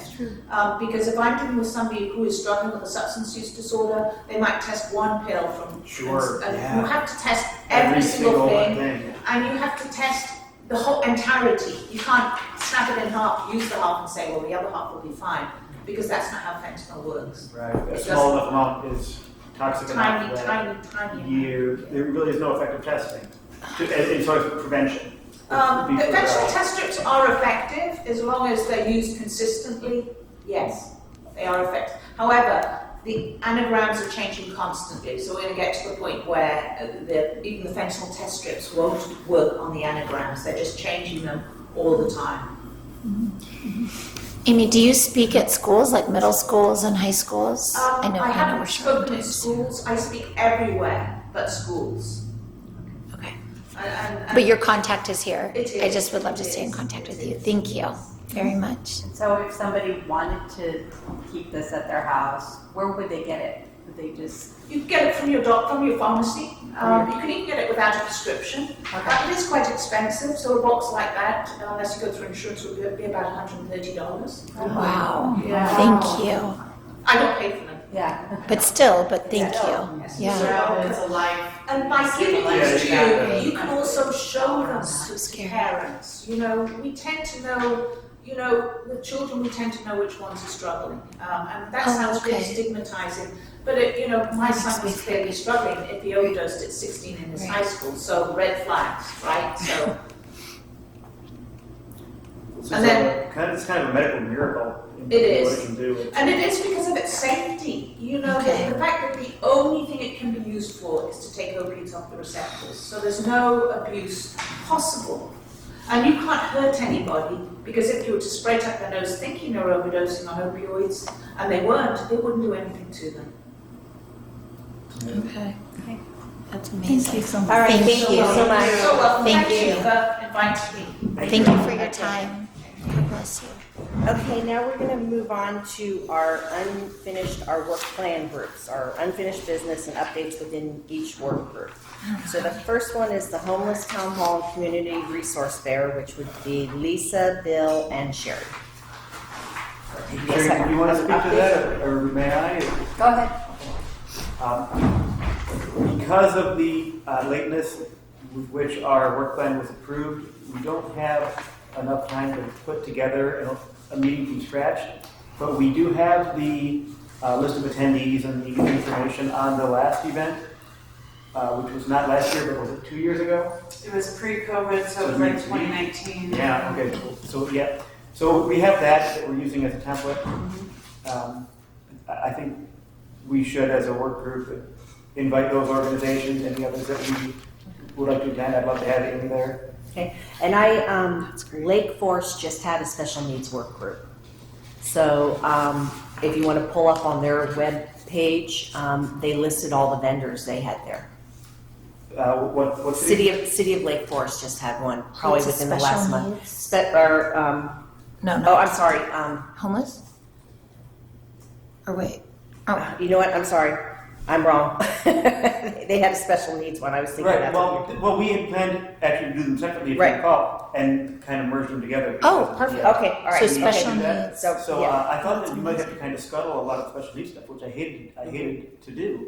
Speaker 6: Because if I'm dealing with somebody who is struggling with a substance use disorder, they might test one pill from.
Speaker 2: Sure.
Speaker 6: And you have to test every single thing, and you have to test the whole entirety. You can't snap it in half, use the half, and say, well, the other half will be fine, because that's not how fentanyl works.
Speaker 2: Right. A small enough amount is toxic
Speaker 6: Tiny.
Speaker 2: There really is no effective testing in sort of prevention.
Speaker 6: The fentanyl test strips are effective as long as they're used consistently. Yes, they are effective. However, the anagrams are changing constantly, so we're going to get to the point where even the fentanyl test strips won't work on the anagrams. They're just changing them all the time.
Speaker 5: Amy, do you speak at schools, like middle schools and high schools?
Speaker 6: I
Speaker 5: we're
Speaker 6: haven't
Speaker 5: short
Speaker 6: spoken
Speaker 5: on
Speaker 6: at
Speaker 5: time.
Speaker 6: schools. I speak everywhere but schools.
Speaker 5: Okay.
Speaker 6: And
Speaker 5: But your contact is here.
Speaker 6: It is.
Speaker 5: I just would love to
Speaker 6: It
Speaker 5: stay in
Speaker 6: is.
Speaker 5: contact with
Speaker 6: It
Speaker 5: you.
Speaker 6: is.
Speaker 5: Thank you very much.
Speaker 10: So if somebody wanted to keep this at their house, where would they get it? Would they just?
Speaker 6: You can get it from your pharmacy. You can even get it without a prescription. It is quite expensive, so a box like that, unless you go through insurance, would be about $130.
Speaker 5: Wow.
Speaker 6: Yeah.
Speaker 5: Thank you.
Speaker 6: I don't pay for them.
Speaker 10: Yeah.
Speaker 5: But thank you.
Speaker 6: Yes.
Speaker 5: Yeah.
Speaker 7: So it's a life.
Speaker 6: And by giving these to you, you can also show them
Speaker 5: So
Speaker 6: to
Speaker 5: scary.
Speaker 6: parents. We tend to know, with children, we tend to know which ones are struggling. And that sounds really
Speaker 5: okay.
Speaker 6: stigmatizing. But, my son was clearly struggling if he overdosed at 16 in his
Speaker 5: Right.
Speaker 6: high school, so red flags, right? So, and then-
Speaker 2: it's kind of a medical miracle.
Speaker 6: It is.
Speaker 2: What it can do.
Speaker 6: and it is because of its safety.
Speaker 5: Okay.
Speaker 6: The fact that the only thing it can be used for is to take opiates off the receptors. So there's no abuse possible. And you can't hurt anybody, because if you were to spray it up their nose thinking they're overdosing on opioids, and they weren't, it wouldn't do anything to them.
Speaker 5: Okay. That's
Speaker 3: Thank
Speaker 5: amazing.
Speaker 3: you so much.
Speaker 1: All right, thank you so much.
Speaker 6: So welcome.
Speaker 5: Thank
Speaker 6: Thank you
Speaker 5: you.
Speaker 6: for inviting me.
Speaker 5: Thank you for your time. God bless you.
Speaker 1: Okay, now we're gonna move on to our work plan groups, our unfinished business and updates within each work group. So the first one is the Homeless Town Hall and Community Resource Fair, which would be Lisa, Bill, and Sherry. Yes,
Speaker 2: Sherry, do you want to speak to that, or may I?
Speaker 10: Go ahead.
Speaker 2: Because of the lateness with which our work plan was approved, we don't have enough time to put together a meeting from scratch, but we do have the list of attendees and the information on the last event, which was not last year, but was it 2 years ago?
Speaker 7: It was pre-COVID, so it was like 2019.
Speaker 2: Yeah, okay, cool. So, yeah, so we have that we're using as a template. I think we should, as a work group, invite those organizations and the others that we would like to attend. I'd love to have it in there.
Speaker 1: Okay, and Lake Forest just had a special needs work group. So if you want to pull up on their web page, they listed all the vendors they had there.
Speaker 2: What city?
Speaker 1: City of Lake Forest just had one, probably
Speaker 5: It's a
Speaker 1: within the
Speaker 5: special
Speaker 1: last month.
Speaker 5: needs? No,
Speaker 1: Oh, I'm sorry.
Speaker 5: Homeless? Or wait. Oh,
Speaker 1: You know what? I'm sorry. I'm wrong. They had a special needs one. I was thinking
Speaker 2: Right,
Speaker 1: that's
Speaker 2: well,
Speaker 1: what
Speaker 2: well, we had planned actually to do them separately if you
Speaker 1: Right.
Speaker 2: recall, and kind of merge them together.
Speaker 5: Oh,
Speaker 2: because-
Speaker 5: perfect.
Speaker 2: yeah.
Speaker 1: Okay, all right.
Speaker 5: So
Speaker 1: okay.
Speaker 5: special
Speaker 2: Do that.
Speaker 5: needs.
Speaker 1: So,
Speaker 2: I
Speaker 1: yeah.
Speaker 2: thought that you might have to kind of scuttle a lot of special needs stuff, which I hated to do,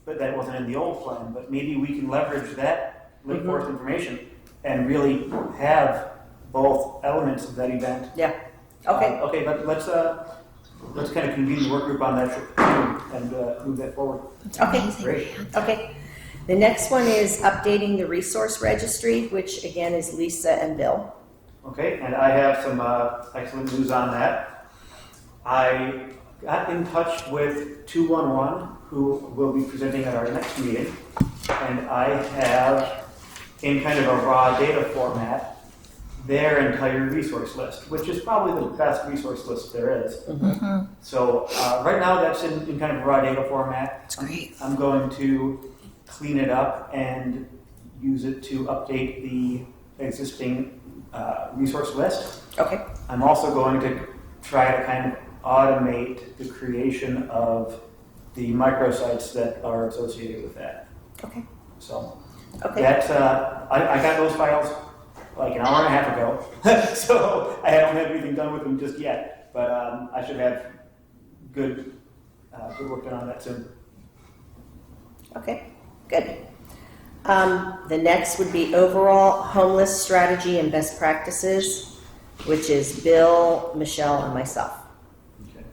Speaker 2: but that wasn't in the old plan. But maybe we can leverage that Lake Forest information and really have both elements of that event.
Speaker 1: Yeah. Okay.
Speaker 2: Okay, let's kind of convene the work group on that and move that forward.
Speaker 1: Okay.
Speaker 5: amazing.
Speaker 2: Great.
Speaker 1: Okay. The next one is updating the resource registry, which again is Lisa and Bill.
Speaker 2: Okay, and I have some excellent news on that. I got in touch with 211, who will be presenting at our next meeting, and I have, in kind of a raw data format, their entire resource list, which is probably the best resource list there is. So right now that's in kind of raw data format.
Speaker 5: That's great.
Speaker 2: I'm going to clean it up and use it to update the existing resource list.
Speaker 1: Okay.
Speaker 2: I'm also going to try to kind of automate the creation of the microsites that are associated with that.
Speaker 1: Okay.
Speaker 2: So
Speaker 1: Okay.
Speaker 2: that's, I got those files like an hour and a half ago, so I haven't had anything done with them just yet, but I should have good work done on that soon.
Speaker 1: Okay. Good. The next would be overall homeless strategy and best practices, which is Bill, Michelle, and myself.
Speaker 2: Okay.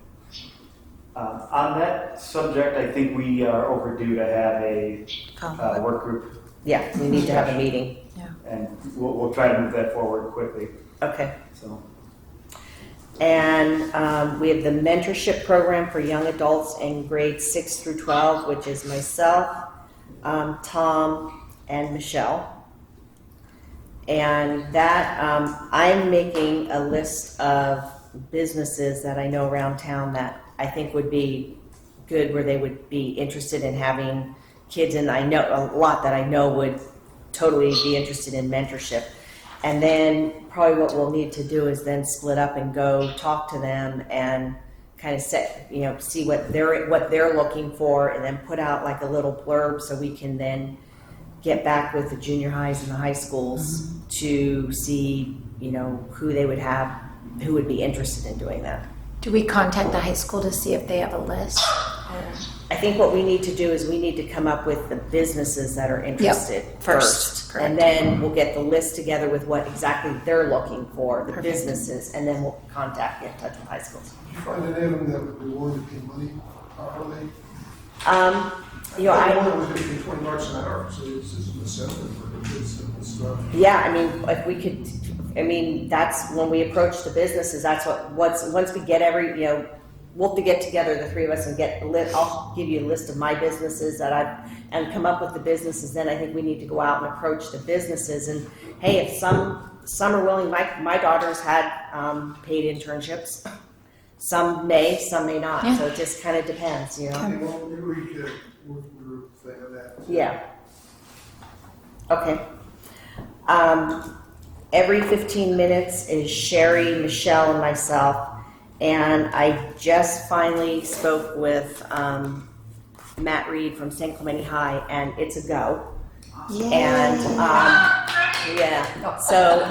Speaker 2: On that subject, I think we are overdue to have a work group,
Speaker 1: Yeah, we need to have a meeting.
Speaker 2: and we'll try to move that forward quickly.
Speaker 1: Okay.
Speaker 2: So,
Speaker 1: And we have the mentorship program for young adults in grades 6 through 12, which is myself, Tom, and Michelle. And that, I'm making a list of businesses that I know around town that I think would be good, where they would be interested in having kids, and I know a lot that I know would totally be interested in mentorship. And then probably what we'll need to do is then split up and go talk to them and kind of see what they're looking for, and then put out like a little blurb so we can then get back with the junior highs and the high schools to see, who they would have, who would be interested in doing that.
Speaker 5: Do we contact the high school to see if they have a list?
Speaker 1: I think what we need to do is we need to come up with the businesses that are interested first.
Speaker 5: Correct.
Speaker 1: And then we'll get the list together with what exactly they're looking for, the
Speaker 5: Perfect.
Speaker 1: businesses, and then we'll get in touch with high schools.
Speaker 8: Find any of them that would be willing to pay money properly.
Speaker 1: I
Speaker 8: One was going to be $20 an hour, so it's just an incentive for the kids and stuff.
Speaker 1: if we could, that's when we approach the businesses, that's once we get we'll have to get together, the three of us, and I'll give you a list of my businesses and come up with the businesses. Then I think we need to go out and approach the businesses. And hey, if some are willing, my daughter's had paid internships. Some may not.
Speaker 5: Yeah.
Speaker 1: So it just kind of depends, you know.
Speaker 8: Maybe we could work group thing on that.
Speaker 1: Yeah. Okay. Every 15 minutes is Sherry, Michelle, and myself. And I just finally spoke with Matt Reed from St. Clemente High, and it's a go. And yeah, so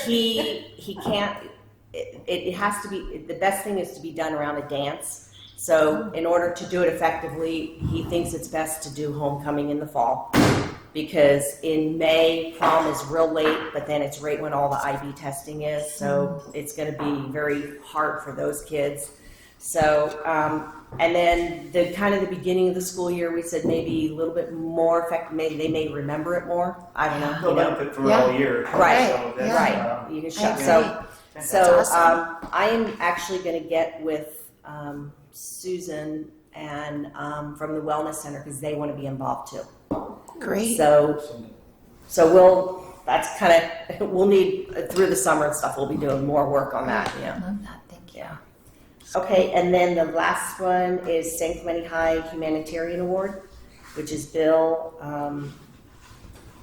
Speaker 1: he can't. It has to be, the best thing is to be done around a dance. So in order to do it effectively, he thinks it's best to do homecoming in the fall, because in May, prom is real late, but then it's right when all the IB testing is. So it's going to be very hard for those kids. So, and then the kind of the beginning of the school year, we said maybe a little bit more effective. Maybe they may remember it more. I don't know.
Speaker 2: They'll benefit from it all year.
Speaker 1: Right,
Speaker 2: So that's,
Speaker 1: right. You can show.
Speaker 5: agree.
Speaker 1: So
Speaker 5: awesome.
Speaker 1: I am actually going to get with Susan and from the Wellness Center, because they want to be involved too.
Speaker 5: Great.
Speaker 1: So that's kind of, we'll need, through the summer and stuff, we'll be doing more work on that, yeah.
Speaker 5: Love that. Thank you.
Speaker 1: Yeah. Okay, and then the last one is St. Clemente High Humanitarian Award, which is Bill,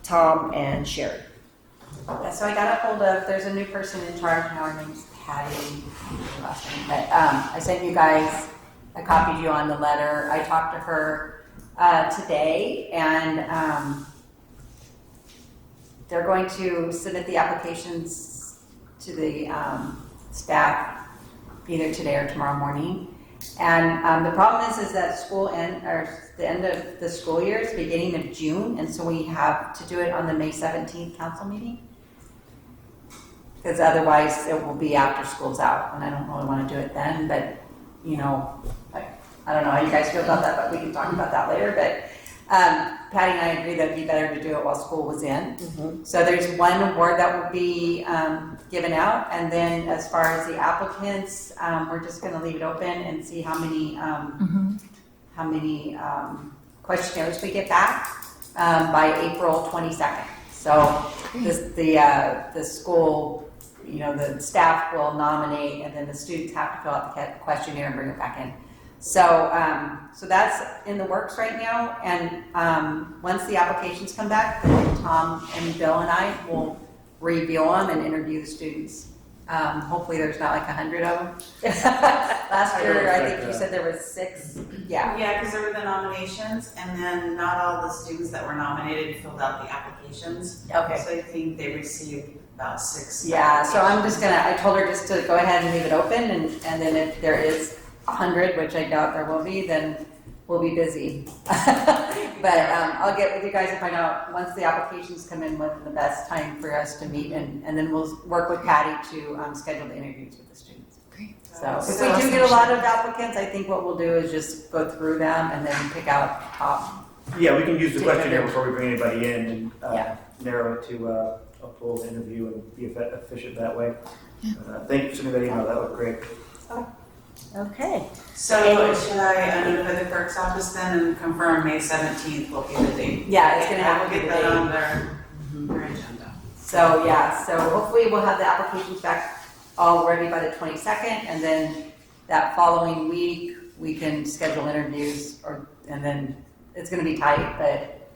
Speaker 1: Tom, and Sherry.
Speaker 10: Yeah, so I got a hold of, there's a new person in charge now, her name's Patty, last name, but I sent you guys, I copied you on the letter. I talked to her today, and they're going to submit the applications to the staff either today or tomorrow morning. And the problem is that the end of the school year is beginning of June, and so we have to do it on the May 17th council meeting. Because otherwise it will be after school's out, and I don't really want to do it then, but, you know, I don't know how you guys feel about that, but we can talk about that later. But Patty and I agree that it'd be better to do it while school was in.
Speaker 1: Mm-hmm.
Speaker 10: So there's one award that will be given out, and then as far as the applicants, we're just going to leave it open and see how many questionnaires we get back by April 22nd. So the school, you know, the staff will nominate, and then the students have to fill out the questionnaire and bring it back in. So so that's in the works right now, and once the applications come back, then Tom and Bill and I will review them and interview the students. Hopefully there's not like 100 of them. Last year, I think you said there was 6. Yeah.
Speaker 7: Yeah, because there were the nominations, and then not all the students that were nominated filled out the applications.
Speaker 10: Okay.
Speaker 7: So I think they received about 6.
Speaker 10: Yeah, so I told her just to go ahead and leave it open, and then if there is 100, which I doubt there will be, then we'll be busy. But I'll get with you guys and find out once the applications come in when the best time for us to meet, and then we'll work with Patty to schedule the interviews with the students.
Speaker 5: Great.
Speaker 10: So if we do get a lot of applicants, I think what we'll do is just go through them and then pick out top.
Speaker 2: Yeah, we can use the questionnaire before we bring anybody in and
Speaker 10: Yeah.
Speaker 2: narrow it to a full interview and be efficient that way. Thank you for sending that email. That was great.
Speaker 1: Okay.
Speaker 7: So should I notify the clerk's office then and confirm May 17th will be the date?
Speaker 10: Yeah, it's gonna
Speaker 7: And
Speaker 10: have
Speaker 7: we'll
Speaker 10: to be
Speaker 7: get
Speaker 10: the
Speaker 7: that
Speaker 10: date.
Speaker 7: on their agenda.
Speaker 10: So yeah, so hopefully we'll have the applications back all ready by the 22nd, and then that following week we can schedule interviews, and then it's going to be tight, but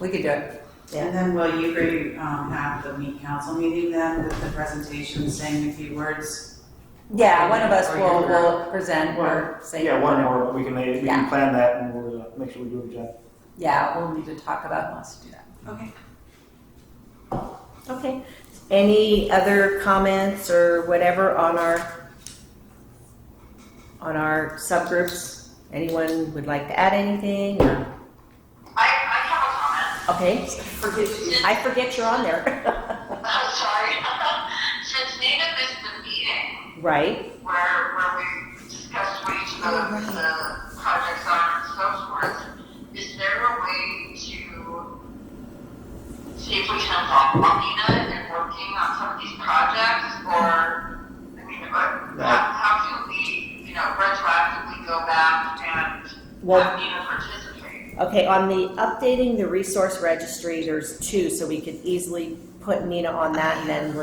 Speaker 10: we could do it.
Speaker 1: Yeah.
Speaker 7: And then will you have the council meeting then with the presentation saying a few words?
Speaker 10: Yeah, one of us
Speaker 7: Or
Speaker 10: will
Speaker 7: you're-
Speaker 10: present or say.
Speaker 2: Yeah, one more. We can
Speaker 10: Yeah.
Speaker 2: plan that and we'll make sure we do a good job.
Speaker 10: Yeah, we'll need to talk about who wants to do that.
Speaker 7: Okay.
Speaker 1: Okay. Any other comments or whatever on our subgroups? Anyone would like to add anything? Or?
Speaker 11: I have a comment.
Speaker 1: Okay. I forget you're on there.
Speaker 11: I'm sorry. Since Nina missed the meeting
Speaker 1: Right.
Speaker 11: where we discussed what each of the projects are and so forth, is there a way to see if we can involve Nina in working on some of these projects, or
Speaker 1: Well,
Speaker 11: have Nina participate.
Speaker 1: okay, on the updating the resource registry, there's 2, so we could easily put Nina on that, and then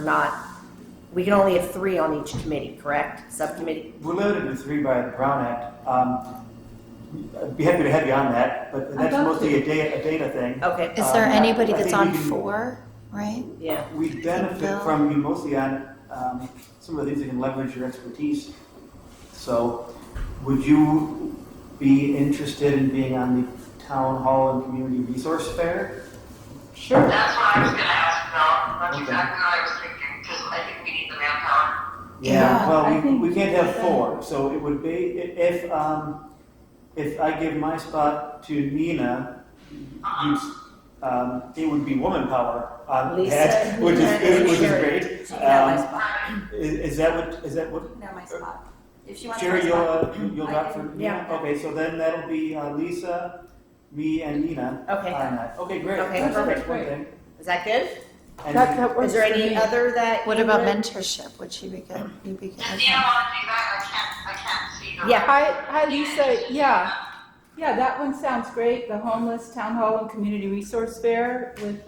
Speaker 1: we can only have 3 on each committee, correct? Subcommittee?
Speaker 2: We're limited to 3 by the Brown Act. I'd be happy to have you on that, but that's
Speaker 3: love
Speaker 2: mostly a data thing.
Speaker 1: Okay,
Speaker 5: Is there anybody
Speaker 2: I
Speaker 5: that's
Speaker 2: think
Speaker 5: on
Speaker 2: we can-
Speaker 5: 4, right?
Speaker 1: yeah.
Speaker 2: We benefit from you mostly on some of the things that can leverage your expertise. So, would you be interested in being on the Town Hall and Community Resource Fair?
Speaker 3: Sure.
Speaker 11: That's what I was gonna ask about. That's
Speaker 2: Okay.
Speaker 11: exactly what I was thinking, because I think we need the manpower.
Speaker 3: Yeah, I
Speaker 2: Well,
Speaker 3: think
Speaker 2: we can't have 4, so it would be, if I give my spot to Nina, it would be woman power on
Speaker 1: Lisa,
Speaker 2: that, which
Speaker 1: Nina, and
Speaker 2: is
Speaker 1: Sherry.
Speaker 2: great.
Speaker 10: She can have my spot.
Speaker 2: Is that what,
Speaker 10: No, my spot. If she wants
Speaker 2: Sherry,
Speaker 10: my spot.
Speaker 2: you'll
Speaker 10: I
Speaker 2: drop
Speaker 10: can-
Speaker 2: for
Speaker 1: yeah.
Speaker 2: Nina? Okay, so then that'll be Lisa, me, and Nina
Speaker 1: Okay.
Speaker 2: on that. Okay, great.
Speaker 1: Okay,
Speaker 2: That's
Speaker 1: perfect.
Speaker 2: one thing.
Speaker 1: Is that good?
Speaker 2: And
Speaker 3: That works
Speaker 1: Is there
Speaker 3: for
Speaker 1: any
Speaker 3: me.
Speaker 1: other that?
Speaker 5: What
Speaker 1: you
Speaker 5: about
Speaker 1: would-
Speaker 5: mentorship? Would she be good? You'd be good.
Speaker 11: Does
Speaker 5: Okay.
Speaker 11: Nina wanna do that? I can't see her.
Speaker 1: Yeah.
Speaker 3: Hi Lisa, yeah. Yeah, that one sounds great. The Homeless Town Hall and Community Resource Fair with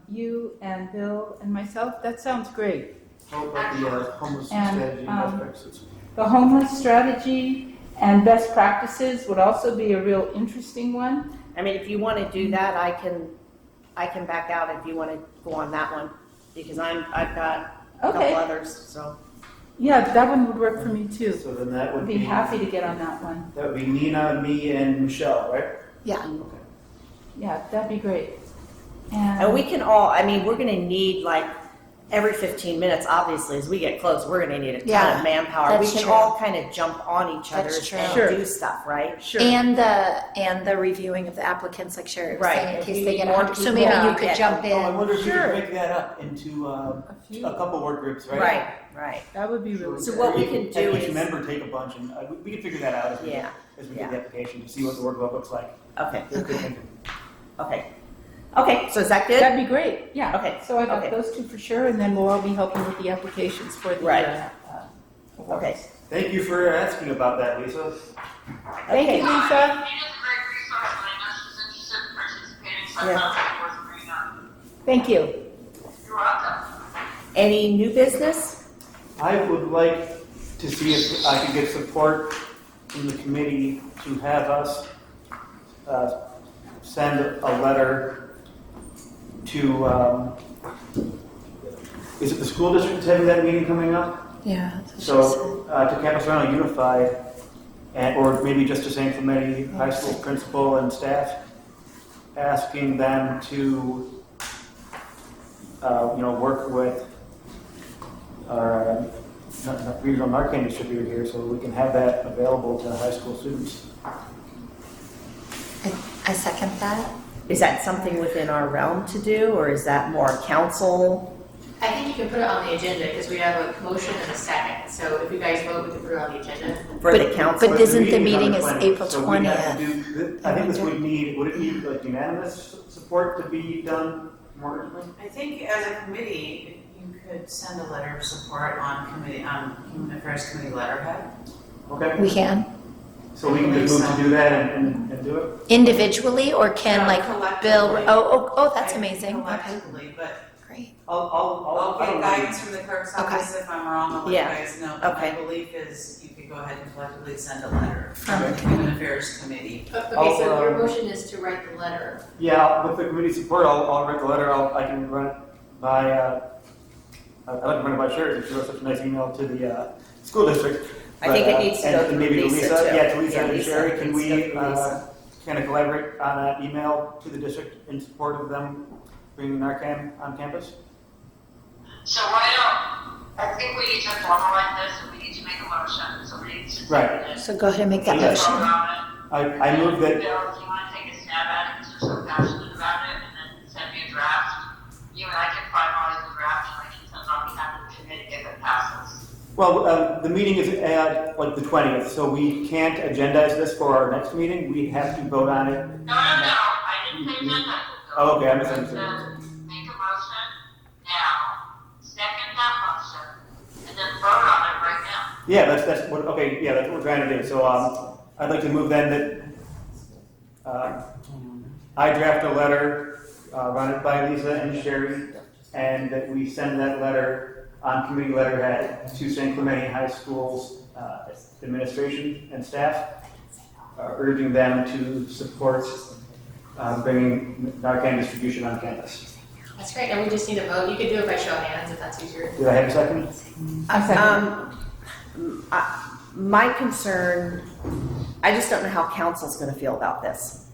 Speaker 3: you and Bill and myself. That sounds great.
Speaker 2: How about the homeless
Speaker 3: And,
Speaker 2: strategy aspects?
Speaker 3: The homeless strategy and best practices would also be a real interesting one.
Speaker 1: I mean, if you want to do that, I can back out if you want to go on that one, because I've got a couple
Speaker 3: Okay.
Speaker 1: others, so.
Speaker 3: Yeah, that one would work for me too.
Speaker 2: So then that would
Speaker 3: I'd be happy to get on that one.
Speaker 2: That would be Nina, me, and Michelle, right?
Speaker 5: Yeah.
Speaker 3: Yeah, that'd be great.
Speaker 1: And we can all, I mean, we're gonna need like every 15 minutes, obviously, as we get close, we're gonna need a ton
Speaker 5: Yeah,
Speaker 1: of manpower. We
Speaker 5: that's
Speaker 1: can
Speaker 5: true.
Speaker 1: all kind of jump on each other
Speaker 5: That's true.
Speaker 1: and
Speaker 3: Sure.
Speaker 1: do stuff, right?
Speaker 3: Sure.
Speaker 5: And the reviewing of the applicants, like Sherry was
Speaker 1: Right.
Speaker 5: saying, in
Speaker 1: If
Speaker 5: case
Speaker 1: we
Speaker 5: they
Speaker 1: need
Speaker 5: get
Speaker 1: more
Speaker 5: 100. So
Speaker 1: people,
Speaker 5: maybe
Speaker 1: yeah.
Speaker 5: you could jump
Speaker 2: Oh, I
Speaker 5: in.
Speaker 2: wonder if you
Speaker 3: Sure.
Speaker 2: could break that up into a couple work groups, right?
Speaker 1: Right, right.
Speaker 3: That would be really
Speaker 1: So
Speaker 3: good.
Speaker 1: what we
Speaker 2: Or
Speaker 1: can
Speaker 2: have
Speaker 1: do
Speaker 2: each
Speaker 1: is,
Speaker 2: member take a bunch, and we can figure that out as we
Speaker 1: Yeah,
Speaker 2: get
Speaker 1: yeah.
Speaker 2: the application to see what the workload looks like.
Speaker 1: okay,
Speaker 2: Good thinking.
Speaker 1: okay. Okay, so is that good?
Speaker 3: That'd be great, yeah.
Speaker 1: Okay,
Speaker 3: So I got
Speaker 1: okay.
Speaker 3: those 2 for sure, and then we'll all be helping with the applications for the
Speaker 1: Right.
Speaker 3: awards.
Speaker 1: Okay.
Speaker 2: Thank you for asking about that, Lisa.
Speaker 3: Thank
Speaker 1: Okay.
Speaker 3: you, Lisa.
Speaker 11: Nina's a great resource, and I know she's interested in participating, so I
Speaker 1: Yeah.
Speaker 11: thought it was worth bringing up.
Speaker 3: Thank you.
Speaker 11: You're welcome.
Speaker 1: Any new business?
Speaker 2: I would like to see if I can get support from the committee to have us send a letter to, is it the school district that's having that meeting coming up?
Speaker 5: Yeah. that's what she said.
Speaker 2: So, to Campus Rhino Unified, or maybe just to St. Clemente High School principal and staff, asking them to, work with our regional Narcan distributor here, so we can have that available to high school students.
Speaker 5: I second that.
Speaker 1: Is that something within our realm to do, or is that more council?
Speaker 12: I think you can put it on the agenda because we have a motion and a second. So if you guys vote, we can put it on the agenda.
Speaker 1: For the council?
Speaker 5: But isn't the
Speaker 2: on
Speaker 5: meeting is
Speaker 2: 20th,
Speaker 5: April
Speaker 2: so we'd have to
Speaker 5: 20th?
Speaker 2: I think this would need like unanimous support to be done more urgently?
Speaker 7: I think as a committee, you could send a letter of support on Human Affairs Committee letterhead.
Speaker 2: Okay,
Speaker 5: We can
Speaker 2: so we can just move to do that and do it?
Speaker 5: individually, or can
Speaker 7: No,
Speaker 5: like Bill?
Speaker 7: collectively.
Speaker 5: Oh, that's
Speaker 7: I think
Speaker 5: amazing. Okay,
Speaker 7: Collectively, but
Speaker 5: great.
Speaker 7: I'll
Speaker 2: I don't
Speaker 7: get
Speaker 2: know.
Speaker 7: guidance from the clerk's office if I'm wrong, I'll let you
Speaker 1: Yeah.
Speaker 7: guys know. But
Speaker 1: Okay.
Speaker 7: my belief is you could go ahead and collectively send a letter
Speaker 5: From
Speaker 7: from the Human Affairs Committee.
Speaker 12: Okay,
Speaker 2: I'll,
Speaker 12: so your motion is to write the letter.
Speaker 2: Yeah, with the committee support, I'll write the letter, I can run it by, I'd like to run it by Sherry, if she wrote such a nice email to the school district.
Speaker 1: I think
Speaker 2: But,
Speaker 1: it needs to
Speaker 2: and
Speaker 1: go through
Speaker 2: maybe to
Speaker 1: Lisa, too.
Speaker 2: Yeah, to Lisa
Speaker 1: Yeah,
Speaker 2: and
Speaker 1: Lisa
Speaker 2: Sherry, can
Speaker 1: needs to
Speaker 2: we
Speaker 1: go through Lisa.
Speaker 2: kind of collaborate on that email to the district in support of them bringing Narcan on campus?
Speaker 11: So I think we need to formalize this, and we need to make a motion, so we need to.
Speaker 2: Right.
Speaker 5: So go ahead and make that
Speaker 2: Yeah.
Speaker 5: motion.
Speaker 2: I move that,
Speaker 11: Bill, if you want to take a stab at it, because you're so passionate about it, and then send me a draft, you and I can finalize the draft, and I can send it on behalf of the committee if it passes.
Speaker 2: well, the meeting is like the 20th, so we can't agendize this for our next meeting, we have to vote on it.
Speaker 11: No, I didn't say agenda.
Speaker 2: Oh, okay, I
Speaker 11: I
Speaker 2: misunderstood.
Speaker 11: said, make a motion now, second that motion, and then vote on it right now.
Speaker 2: Yeah, that's what, okay, yeah, that's what we're trying to do. So, I'd like to move then that I draft a letter, run it by Lisa and Sherry, and that we send that letter on committee letterhead to San Clemente High School's administration and staff, urging them to support bringing Narcan distribution on campus.
Speaker 12: That's great, and we just need a vote. You could do it by show of hands if that's easier.
Speaker 2: Did I have a second?
Speaker 1: My concern, I just don't know how council's gonna feel about this.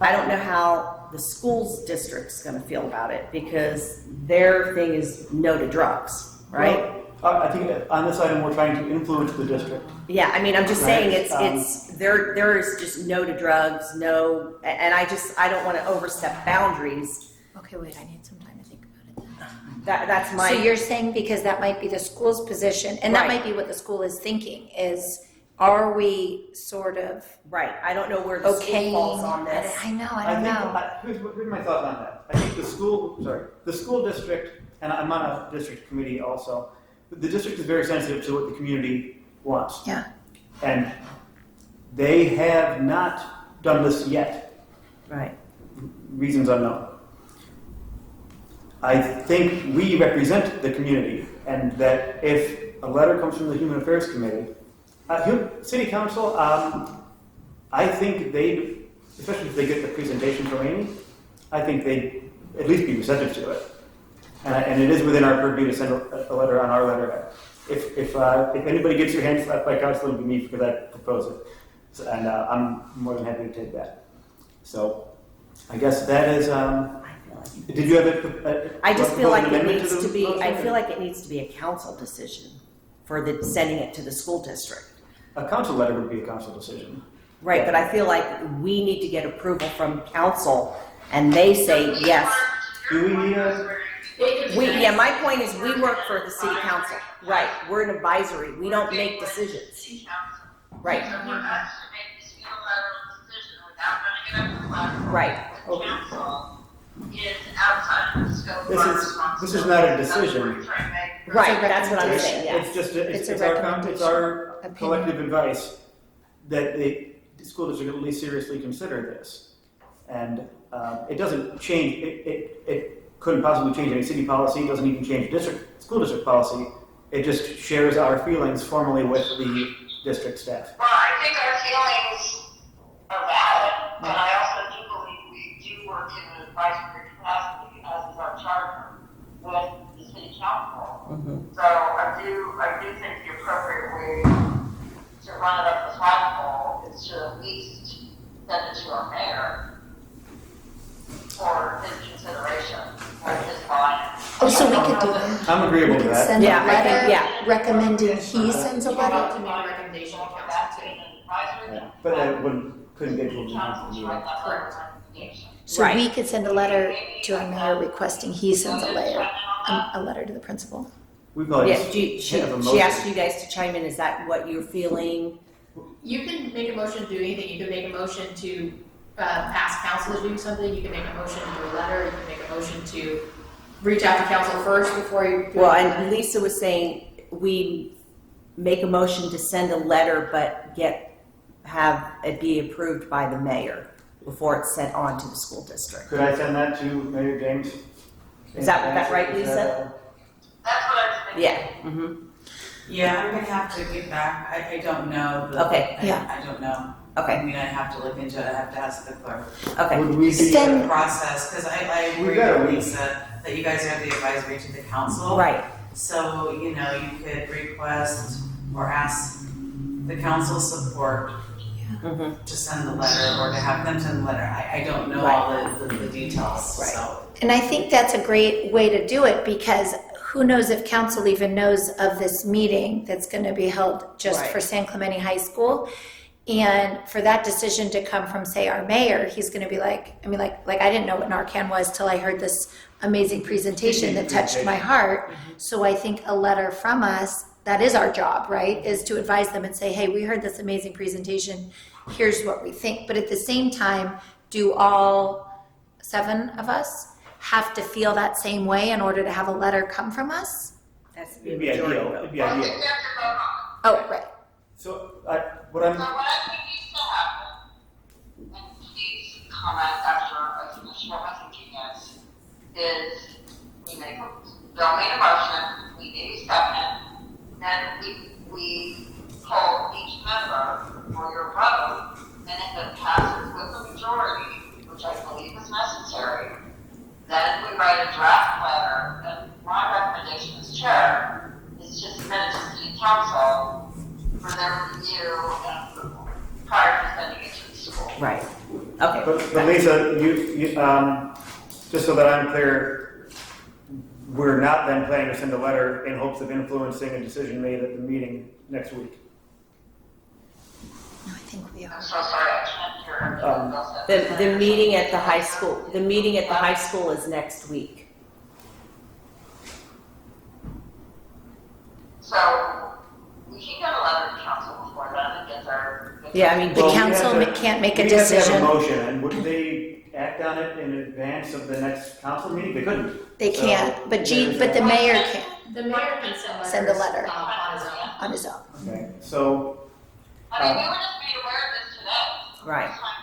Speaker 1: I don't know how the schools district's gonna feel about it, because their thing is no to drugs, right?
Speaker 2: Well, I think on this item, we're trying to influence the district.
Speaker 1: Yeah, I mean, I'm just
Speaker 2: Right.
Speaker 1: saying there is just no to drugs, no, and I don't wanna overstep boundaries.
Speaker 5: Okay, wait, I need some time to think about it.
Speaker 1: That's my.
Speaker 5: So you're saying because that might be the school's position, and that
Speaker 1: Right.
Speaker 5: might be what the school is thinking, is are we sort of
Speaker 1: Right, I don't know where the school
Speaker 5: okaying?
Speaker 1: falls on this.
Speaker 5: I don't know.
Speaker 2: Here's my thought on that. I think the school district, and I'm on a district committee also, the district is very sensitive to what the community wants.
Speaker 5: Yeah.
Speaker 2: And they have not done this yet.
Speaker 1: Right.
Speaker 2: Reasons unknown. I think we represent the community, and that if a letter comes from the Human Affairs Committee, City Council, I think they, especially if they get the presentation from Amy, I think they'd at least be receptive to it. And it is within our purview to send a letter on our letterhead. If anybody gets your hand slapped by council, it'll be me because I propose it. So, and I'm more than happy to take that. So I guess that is, did you have
Speaker 1: I just feel like it
Speaker 2: amendment
Speaker 1: needs
Speaker 2: the
Speaker 1: to be, I
Speaker 2: motion?
Speaker 1: feel like it needs to be a council decision for the, sending it to the school district.
Speaker 2: A council letter would be a council decision.
Speaker 1: Right, but I feel like we need to get approval from council, and they say yes.
Speaker 2: Do we need a,
Speaker 1: Yeah, my point is, we work for the city council. Right, we're an advisory, we don't make decisions. Right,
Speaker 11: So for us to make this unilateral decision without running it up the ladder.
Speaker 1: right.
Speaker 11: Council is outside of the scope of our responsibility.
Speaker 2: This is not a
Speaker 11: That's what
Speaker 2: decision.
Speaker 11: we're trying to make.
Speaker 1: Right, that's what I'm saying,
Speaker 2: It's
Speaker 1: yes.
Speaker 2: just,
Speaker 5: It's a
Speaker 2: it's our
Speaker 5: recommendation,
Speaker 2: collective advice that the school district at least seriously consider this. And it doesn't change, it couldn't possibly change any city policy, it doesn't even change school district policy. It just shares our feelings formally with the district staff.
Speaker 11: Well, I think our feelings are valid, but I also do believe we do work in an advisory capacity as is our charter with the city council. So I do think the appropriate way to run it up the flagpole is to at least send it to our mayor for his consideration or his buy-in.
Speaker 5: Oh, so we could do that.
Speaker 2: I'm agreeable
Speaker 5: We
Speaker 2: to
Speaker 5: could
Speaker 2: that.
Speaker 5: send a
Speaker 1: Yeah, I think-
Speaker 5: letter
Speaker 1: yeah.
Speaker 5: recommending he sends a
Speaker 12: You have
Speaker 5: letter.
Speaker 12: to make a recommendation to council
Speaker 11: That's
Speaker 12: too.
Speaker 11: an advisory.
Speaker 2: But I couldn't get to
Speaker 11: Council to
Speaker 2: the
Speaker 11: write that letter of recommendation.
Speaker 5: So
Speaker 1: Right.
Speaker 5: we could send a letter to our mayor requesting he sends a letter to the principal.
Speaker 2: We probably
Speaker 1: Yeah,
Speaker 2: just
Speaker 1: she
Speaker 2: have a motion.
Speaker 1: she asked you guys to chime in, is that what you're feeling?
Speaker 12: You can make a motion to do anything. You can make a motion to ask council to do something. You can make a motion to do a letter. You can make a motion to reach out to council first before you.
Speaker 1: Well, and Lisa was saying, we make a motion to send a letter, but have it be approved by the mayor before it's sent on to the school district.
Speaker 2: Could I send that to Mayor James?
Speaker 1: Is that right, Lisa?
Speaker 11: That's what I was thinking.
Speaker 1: Yeah. Mm-hmm.
Speaker 7: Yeah, I'm gonna have to get back, I don't know.
Speaker 1: Okay.
Speaker 7: I don't know.
Speaker 1: Okay.
Speaker 7: I mean, I have to look into it, I have to ask the clerk.
Speaker 1: Okay.
Speaker 2: Would we be,
Speaker 5: Send-
Speaker 7: The process, because I
Speaker 2: We
Speaker 7: agree
Speaker 2: got a
Speaker 7: with
Speaker 2: week.
Speaker 7: Lisa, that you guys have the advisory to the council.
Speaker 1: Right.
Speaker 7: So, you could request or ask the council's support
Speaker 1: Mm-hmm.
Speaker 7: to send the letter or to have them send the letter. I don't know all the details,
Speaker 1: Right.
Speaker 7: so.
Speaker 5: And I think that's a great way to do it, because who knows if council even knows of this meeting that's going to be held just
Speaker 1: Right.
Speaker 5: for San Clemente High School. And for that decision to come from, say, our mayor, he's going to be like, I mean, like I didn't know what Narcan was till I heard this amazing presentation that touched my heart. So I think a letter from us, that is our job, right? Is to advise them and say, hey, we heard this amazing presentation. Here's what we think. But at the same time, do all 7 of us have to feel that same way in order to have a letter come from us?
Speaker 1: That's the
Speaker 2: it'd be ideal,
Speaker 1: majority vote.
Speaker 2: it'd be
Speaker 11: Well, I think
Speaker 2: ideal.
Speaker 11: we have to vote on it.
Speaker 5: Oh, right.
Speaker 2: So,
Speaker 11: So what I think needs to happen, and write a draft letter, and my recommendation as chair is to submit it to city council for their review and approval prior to sending it to the school.
Speaker 1: Right. Okay.
Speaker 2: But Lisa, you, just so that I'm clear, we're not then planning to send a letter in hopes of influencing a decision made at the meeting next week.
Speaker 5: No, I think we
Speaker 11: I'm
Speaker 5: are.
Speaker 11: so sorry, I can't hear everything else.
Speaker 1: The meeting at the high school is next week.
Speaker 11: So we can get a letter to council before then and get their.
Speaker 1: Yeah, I mean,
Speaker 5: The
Speaker 2: Well, we
Speaker 5: council
Speaker 2: have to-
Speaker 5: can't make a
Speaker 2: We have
Speaker 5: decision.
Speaker 2: to have a motion, and would they act on it in advance of the next council meeting? They couldn't.
Speaker 5: They
Speaker 2: So,
Speaker 5: can't, but
Speaker 2: there's
Speaker 5: but the
Speaker 2: that.
Speaker 5: mayor can
Speaker 12: The mayor can send
Speaker 5: send a
Speaker 12: letters,
Speaker 5: letter
Speaker 12: on his own.
Speaker 5: on his own.
Speaker 2: Okay, so,
Speaker 11: I mean, we were just made aware of this today.
Speaker 1: Right.
Speaker 11: First time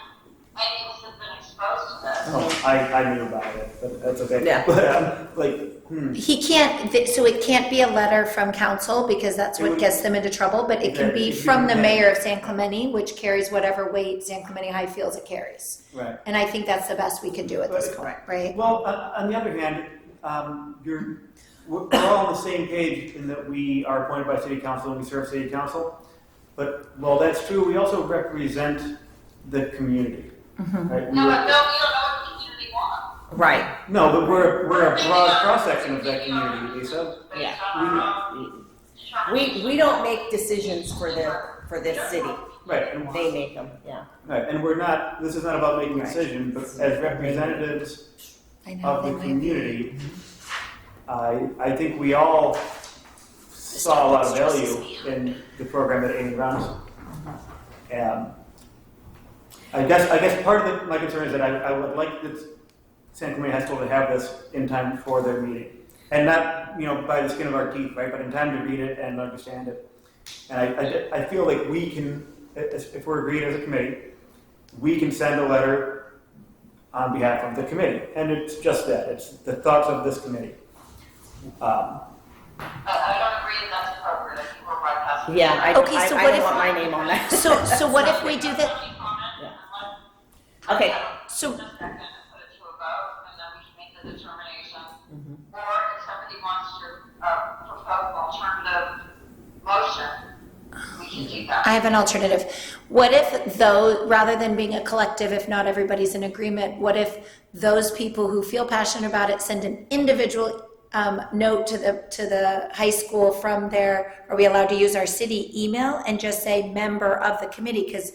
Speaker 11: any of us have been exposed to this.
Speaker 2: oh, I knew about it, but that's okay.
Speaker 1: Yeah.
Speaker 2: But,
Speaker 5: He can't, so it can't be a letter from council because that's
Speaker 2: It
Speaker 5: what
Speaker 2: would-
Speaker 5: gets them into trouble, but it can be
Speaker 2: Okay.
Speaker 5: from the mayor of San Clemente, which carries whatever weight San Clemente High feels it carries.
Speaker 2: right.
Speaker 5: And I think that's the best we can do at this point, right?
Speaker 2: Well, on the other hand, we're all on the same page in that we are appointed by city council and we serve city council. But while that's true, we also represent the community. Right?
Speaker 11: No, but Bill, you don't know what the community wants.
Speaker 1: Right.
Speaker 2: No, but we're a broad cross-section of that community, Lisa.
Speaker 1: Yeah.
Speaker 11: We
Speaker 1: We don't make decisions for this city.
Speaker 2: Right, and,
Speaker 1: They make them, yeah.
Speaker 2: right, and we're not, this is not about making a decision, but as representatives
Speaker 5: I know,
Speaker 2: of
Speaker 5: they
Speaker 2: the
Speaker 5: might.
Speaker 2: community, I think we all saw a lot of value in the program that Amy runs. And I guess part of my concern is that I would like the San Clemente High School to have this in time for their meeting. And not, by the skin of our teeth, right, but in time to read it and understand it. And I feel like we can, if we're agreed as a committee, we can send a letter on behalf of the committee. And it's just that, it's the thoughts of this committee.
Speaker 11: I don't agree that that's appropriate. I think we're bypassing.
Speaker 1: Yeah, I
Speaker 5: Okay, so what
Speaker 1: don't
Speaker 5: if-
Speaker 1: want my name on that.
Speaker 5: So what if we do that?
Speaker 1: Okay.
Speaker 5: So,
Speaker 11: Just second and put it to a vote, and then we can make the determination. Or if somebody wants to propose an alternative motion, we can do that.
Speaker 5: I have an alternative. What if though, rather than being a collective, if not everybody's in agreement, what if those people who feel passionate about it send an individual note to the high school from their, are we allowed to use our city email and just say member of the committee? Because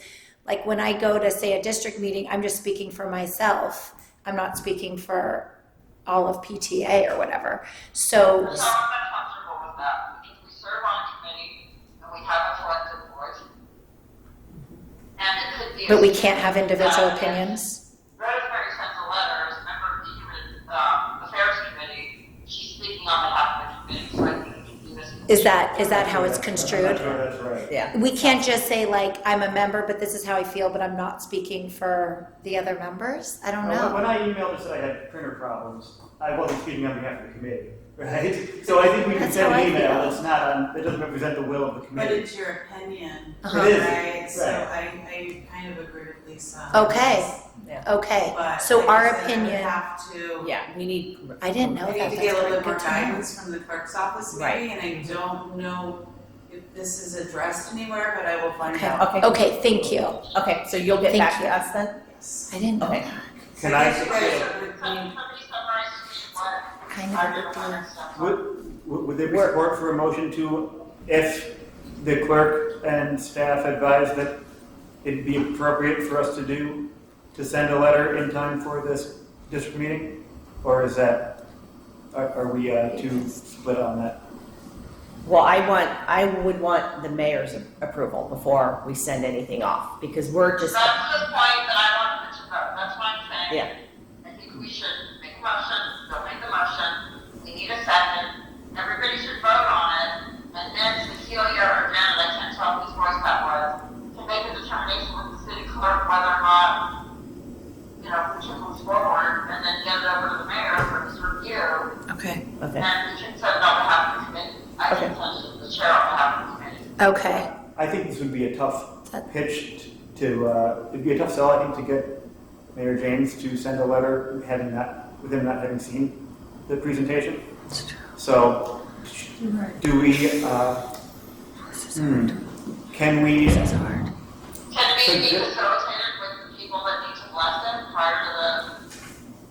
Speaker 5: like when I go to say a district meeting, I'm just speaking for myself. I'm not speaking for all of PTA or whatever. So,
Speaker 11: So I'm not comfortable with that, because we serve on a committee, and we have a collective voice. And it could be.
Speaker 5: but we can't have individual opinions.
Speaker 11: Rosemary sends a letter as a member of the Human Affairs Committee. She's speaking on behalf of the committee, so I think we can do this.
Speaker 5: Is that how it's
Speaker 2: I'm
Speaker 5: construed?
Speaker 2: not sure that's right.
Speaker 1: Yeah.
Speaker 5: We can't just say like, I'm a member, but this is how I feel, but I'm not speaking for the other members? I don't know.
Speaker 2: When I emailed and said I had printer problems, I wasn't speaking on behalf of the committee, right? So I think we can
Speaker 5: That's
Speaker 2: send
Speaker 5: how
Speaker 2: an
Speaker 5: I
Speaker 2: email
Speaker 5: feel.
Speaker 2: that's not, that doesn't represent the will of the
Speaker 7: But
Speaker 2: committee.
Speaker 7: it's your opinion,
Speaker 5: Uh-huh.
Speaker 2: It is,
Speaker 7: right? So
Speaker 2: right.
Speaker 7: I kind of agree with Lisa.
Speaker 5: Okay.
Speaker 1: Yeah.
Speaker 5: Okay,
Speaker 7: But
Speaker 5: so
Speaker 7: like
Speaker 5: our
Speaker 7: I said, I would
Speaker 5: opinion,
Speaker 7: have to.
Speaker 1: Yeah, we need.
Speaker 5: I didn't know
Speaker 7: I
Speaker 5: that.
Speaker 7: need to get a
Speaker 5: That's
Speaker 7: little bit
Speaker 5: pretty
Speaker 7: more
Speaker 5: good to know.
Speaker 7: guidance from the clerk's office maybe, and I don't know if this is addressed anywhere, but I will find
Speaker 5: Okay.
Speaker 7: out.
Speaker 1: Okay.
Speaker 5: Okay, thank you.
Speaker 1: Okay, so you'll get
Speaker 5: Thank
Speaker 1: back
Speaker 5: you.
Speaker 1: to us then?
Speaker 5: I didn't know
Speaker 1: Okay.
Speaker 5: that.
Speaker 2: Can
Speaker 7: I
Speaker 2: I,
Speaker 7: guess you guys are-
Speaker 11: Somebody summarize what
Speaker 5: Kind
Speaker 11: our
Speaker 5: of.
Speaker 11: different steps are.
Speaker 2: would there be support for a motion to, if the clerk and staff advise that it'd be appropriate for us to send a letter in time for this district meeting? Or is that, are we too split on that?
Speaker 1: Well, I would want the mayor's approval before we send anything off, because we're just,
Speaker 11: That's the point that I wanted to vote, that's what I'm saying.
Speaker 1: yeah,
Speaker 11: I think we should make a motion, don't make the motion, we need a second, everybody should vote on it, and then Cecilia or Janet, I can't tell whose voice that was, can make a determination with the city clerk whether or not, we should move forward, and then get it over to the mayor for his review,
Speaker 5: Okay.
Speaker 1: okay.
Speaker 11: and we can send it on behalf of the committee. I can send the chair on behalf of the committee.
Speaker 5: Okay.
Speaker 2: I think this would be a tough pitch it'd be a tough sell, I think, to get Mayor James to send a letter with him not having seen the presentation. So, do we, can we?
Speaker 11: Can we be facilitated with the people that need to bless them prior to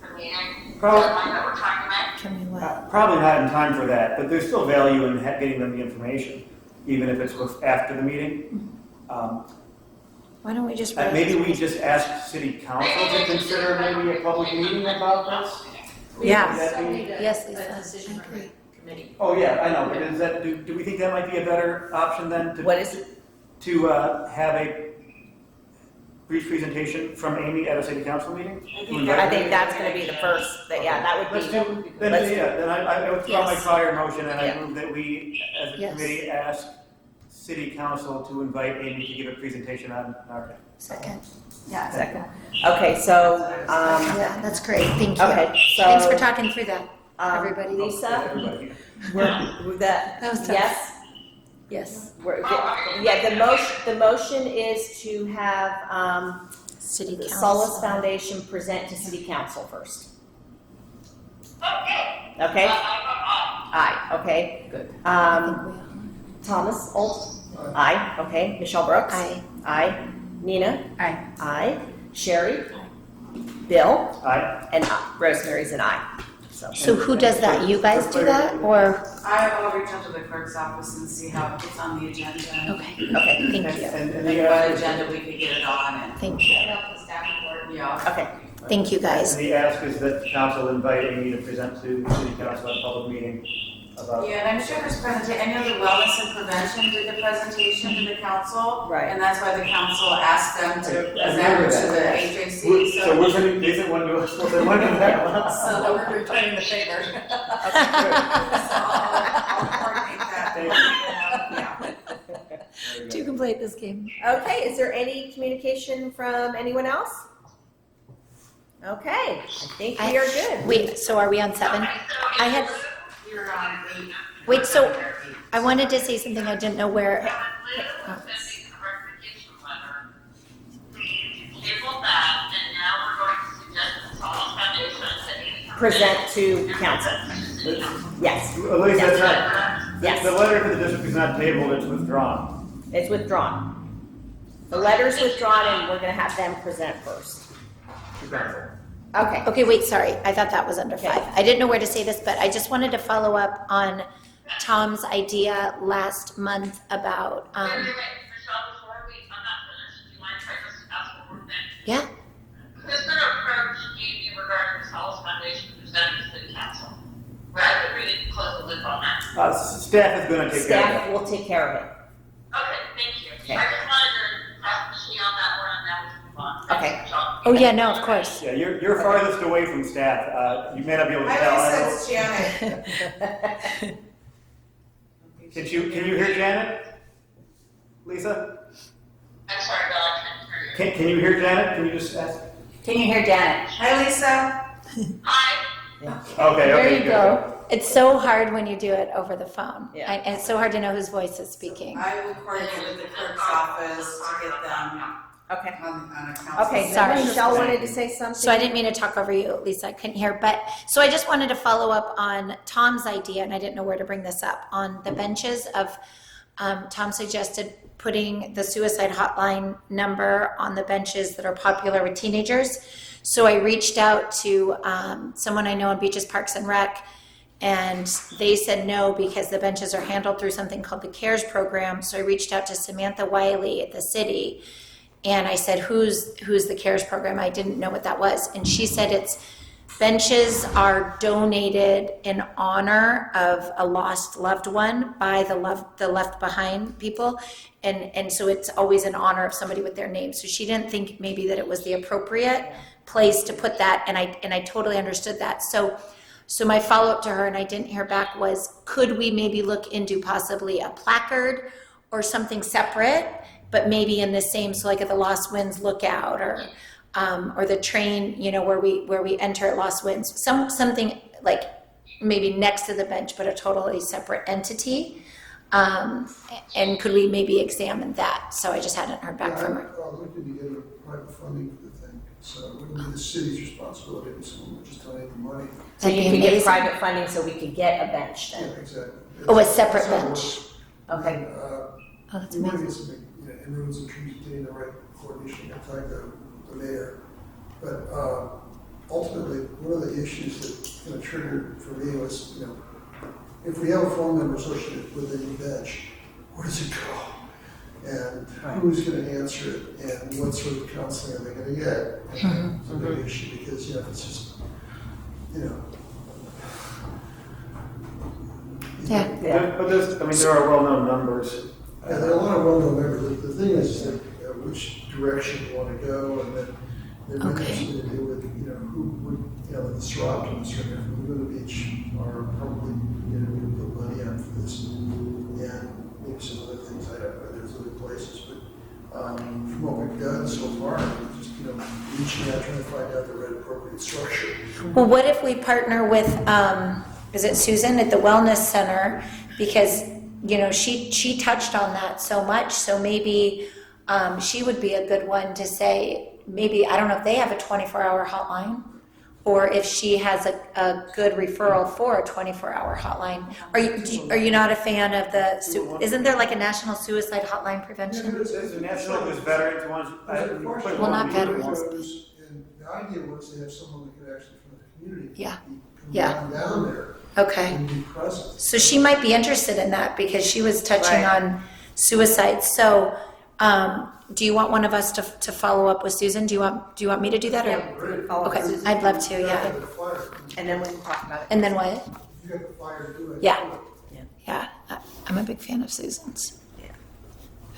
Speaker 11: the meeting?
Speaker 2: Probably.
Speaker 11: The deadline that we're trying to make?
Speaker 5: Can we what?
Speaker 2: Probably not in time for that, but there's still value in getting them the information, even if it's after the meeting.
Speaker 5: Why don't we just write?
Speaker 2: Maybe we just ask city council to consider maybe a public meeting about this?
Speaker 5: Yeah.
Speaker 2: Would that be-
Speaker 5: Yes,
Speaker 12: A
Speaker 5: Lisa.
Speaker 12: decision
Speaker 5: I
Speaker 12: from the
Speaker 5: agree.
Speaker 12: committee.
Speaker 2: Oh, yeah, I know, but is that, do we think that might be a better option then?
Speaker 1: What is it?
Speaker 2: To have a brief presentation from Amy at a city council meeting?
Speaker 1: I think that's gonna be the first, that would
Speaker 2: Let's
Speaker 1: be.
Speaker 2: do, then,
Speaker 1: let's do-
Speaker 2: yeah, then I withdraw my
Speaker 5: Yes.
Speaker 2: prior motion and I
Speaker 1: Yeah.
Speaker 2: move that we, as a
Speaker 5: Yes.
Speaker 2: committee, ask city council to invite Amy to give a presentation on our.
Speaker 5: Second.
Speaker 10: Yeah,
Speaker 1: Second. Okay, so,
Speaker 5: Yeah, that's great. Thank you.
Speaker 1: okay, so.
Speaker 5: Thanks for talking through that, everybody.
Speaker 1: Lisa,
Speaker 2: Everybody.
Speaker 1: we're that,
Speaker 5: That was tough.
Speaker 1: yes?
Speaker 5: Yes.
Speaker 1: Yeah, the motion is to have,
Speaker 5: City
Speaker 1: the
Speaker 5: council.
Speaker 1: Solace Foundation present to city council first.
Speaker 11: Okay.
Speaker 1: Okay?
Speaker 11: I
Speaker 1: Aye, okay.
Speaker 5: Good.
Speaker 1: Thomas Olt? Aye, okay. Michelle Brooks?
Speaker 5: Aye.
Speaker 1: Aye. Nina?
Speaker 3: Aye.
Speaker 1: Aye. Sherry? Bill?
Speaker 2: Aye.
Speaker 1: And Rosemary's an aye.
Speaker 5: So who does that? You guys do that, or?
Speaker 7: I'll reach out to the clerk's office and see how it's on the agenda.
Speaker 5: Okay,
Speaker 1: Okay,
Speaker 5: thank you.
Speaker 2: And
Speaker 7: And
Speaker 2: the,
Speaker 7: what agenda we could get it on and,
Speaker 5: Thank you.
Speaker 7: yeah.
Speaker 1: okay.
Speaker 5: Thank you, guys.
Speaker 2: and the ask is that council invite Amy to present to the city council at a public meeting about.
Speaker 7: Yeah, and I'm sure there's presentation, I know the wellness and prevention did the presentation to the council.
Speaker 1: Right.
Speaker 7: And that's why the council asked them to
Speaker 2: I remember
Speaker 7: present to the
Speaker 2: that.
Speaker 7: HAC,
Speaker 2: So we're gonna, they said one to us, well, then one to that.
Speaker 7: So we're returning the favor. So I'll coordinate that.
Speaker 2: Thank
Speaker 7: Yeah.
Speaker 5: Two can play this game.
Speaker 1: Okay, is there any communication from anyone else? Okay, I think we are good.
Speaker 5: Wait, so are we on 7? I had,
Speaker 7: You're on 8.
Speaker 5: wait, so I wanted to say something I didn't know where.
Speaker 11: Kevin Liu is sending a resignation letter. Please table that, and now we're going to suggest the Solace Foundation that Amy
Speaker 1: Present to council. Yes,
Speaker 2: At least that's not,
Speaker 1: yes,
Speaker 2: the letter to the district is not tabled, it's withdrawn.
Speaker 1: it's withdrawn. The letter's withdrawn and we're gonna have them present first. Okay,
Speaker 5: Okay, wait, sorry. I thought that was under 5.
Speaker 1: Okay.
Speaker 5: I didn't know where to say this, but I just wanted to follow up on Tom's idea last month about,
Speaker 11: Wait, Michelle, before I'm not finished, do you mind if I just ask one more thing?
Speaker 5: yeah,
Speaker 11: Who's gonna approach Amy regarding the Solace Foundation presenting to city council? Right, I think we need to close the loop on that.
Speaker 2: Staff is gonna take care of
Speaker 1: staff will take care of it.
Speaker 11: Okay, thank you.
Speaker 1: Okay.
Speaker 11: I just wanted to ask Michelle on that one, and now we can move on. Thanks,
Speaker 1: Okay.
Speaker 11: Michelle.
Speaker 5: oh yeah, no, of course.
Speaker 2: that. Yeah, you're farthest away from staff, you may not be able to tell. I know.
Speaker 7: Janet.
Speaker 2: Can you hear Janet? Lisa?
Speaker 11: I'm sorry, Bill, I can't hear you.
Speaker 2: Can you hear Janet? Can you just ask?
Speaker 10: Can you hear Janet?
Speaker 7: Hi, Lisa.
Speaker 11: Hi.
Speaker 2: Okay,
Speaker 3: There
Speaker 2: okay,
Speaker 3: you
Speaker 2: good.
Speaker 3: go.
Speaker 5: It's so hard when you do it over the phone.
Speaker 1: Yeah.
Speaker 5: And it's so hard to know whose voice is speaking.
Speaker 7: I will coordinate with the clerk's office to get them
Speaker 1: Okay,
Speaker 7: on a council.
Speaker 1: okay,
Speaker 5: Sorry.
Speaker 1: so Michelle wanted to say something?
Speaker 5: So I didn't mean to talk over you, Lisa, I couldn't hear, but, so I just wanted to follow up on Tom's idea, and I didn't know where to bring this up, on the benches of, Tom suggested putting the suicide hotline number on the benches that are popular with teenagers. So I reached out to, someone I know in Beaches Parks and Rec, and they said no, because the benches are handled through something called the CARES program. So I reached out to Samantha Wiley at the city, and I said, who's the CARES program? I didn't know what that was. And she said it's benches are donated in honor of a lost loved one by the Left Behind people. And so it's always in honor of somebody with their name. So she didn't think maybe that it was the appropriate place to put that. And I totally understood that. So my follow-up to her, and I didn't hear back, was could we maybe look into possibly a placard or something separate, but maybe in the same, so like at the Lost Winds Lookout or the train, where we enter at Lost Winds, something like maybe next to the bench, but a totally separate entity. And could we maybe examine that? So I just hadn't heard back from her.
Speaker 8: I was looking to get a private funding for the thing. So it wouldn't be the city's responsibility, if someone would just donate the money.
Speaker 1: So
Speaker 5: That'd
Speaker 1: you
Speaker 5: be
Speaker 1: could get
Speaker 5: amazing.
Speaker 1: private funding so we could get a bench
Speaker 8: Yeah,
Speaker 1: then?
Speaker 8: exactly.
Speaker 5: Oh, a separate
Speaker 8: That's how it
Speaker 5: bench.
Speaker 8: works.
Speaker 1: Okay.
Speaker 8: And,
Speaker 5: Oh, that's
Speaker 8: we want to
Speaker 5: amazing.
Speaker 8: get some, inroads in terms of getting the right coordination, like the mayor. But ultimately, one of the issues that kind of triggered for me was, if we have a phone number associated with a new bench, where does it go? And who's going to answer it? And what sort of counseling are they going to get? And it's a big issue because, if it's just,
Speaker 5: Yeah.
Speaker 2: But there are well-known numbers.
Speaker 8: Yeah, there are a lot of well-known members. The thing is that which direction you want to go, and then there may be
Speaker 5: Okay.
Speaker 8: something to do with, who would, like the Sir Optimus right now from Laguna Beach are probably, going to put money up for this, and maybe some other things. I don't know. There's other places, but from what we've done so far, we're just, reaching out, trying to find out the right appropriate structure.
Speaker 5: Well, what if we partner with, is it Susan at the Wellness Center? Because, she touched on that so much, so maybe she would be a good one to say, maybe, I don't know if they have a 24-hour hotline, or if she has a good referral for a 24-hour hotline. Are you not a fan of isn't there like a national suicide hotline prevention?
Speaker 2: There's a national, there's veterans ones.
Speaker 5: Well, not veterans.
Speaker 8: And the idea was to have someone that could actually from the community.
Speaker 5: Yeah.
Speaker 8: Come
Speaker 5: Yeah.
Speaker 8: down there
Speaker 5: Okay.
Speaker 8: and be present.
Speaker 5: So she might be interested in that because she was touching
Speaker 1: Right.
Speaker 5: on suicide. So, do you want one of us to follow up with Susan? Do you want me to do that? Or? Okay, I'd love to, yeah.
Speaker 1: And then we can talk about it.
Speaker 5: And then what?
Speaker 8: You got the fire to do it.
Speaker 5: Yeah. Yeah, I'm a big fan of Susan's.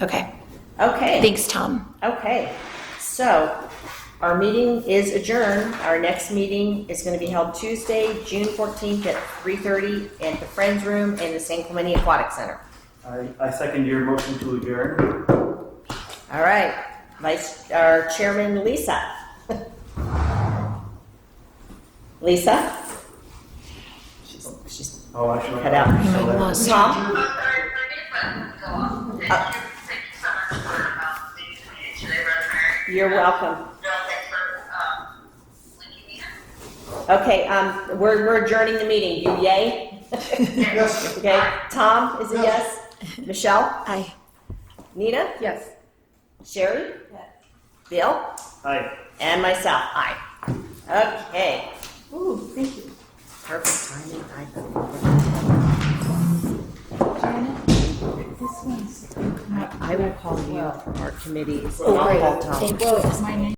Speaker 5: Okay,
Speaker 1: Okay.
Speaker 5: thanks, Tom.
Speaker 1: Okay, so our meeting is adjourned. Our next meeting is going to be held Tuesday, June 14th at 3:30 at the Friends Room in the San Clemente Aquatic Center.
Speaker 2: I second your motion to adjourn.
Speaker 1: All right, our Chairman, Lisa. Lisa? She's
Speaker 2: Oh, I should.
Speaker 1: cut out.
Speaker 5: You might lost.
Speaker 1: Tom?
Speaker 11: I'm sorry, I didn't go off. Thank you so much for being here today, Rosemary.
Speaker 1: You're welcome.
Speaker 11: Bill, thanks for linking me in.
Speaker 1: Okay, we're adjourning the meeting. You yay?
Speaker 8: Yes.
Speaker 1: Okay, Tom is a yes. Michelle?
Speaker 5: Aye.
Speaker 1: Nita?
Speaker 3: Yes.
Speaker 1: Sherry? Bill?
Speaker 2: Aye.
Speaker 1: And myself, aye. Okay,
Speaker 3: Ooh, thank you.
Speaker 1: perfect timing.
Speaker 3: Janet, this one's.
Speaker 1: I will call you from our committees.
Speaker 5: Oh,
Speaker 1: I'll
Speaker 5: great.
Speaker 1: call Tom.
Speaker 5: Thank you.
Speaker 3: Well, my name.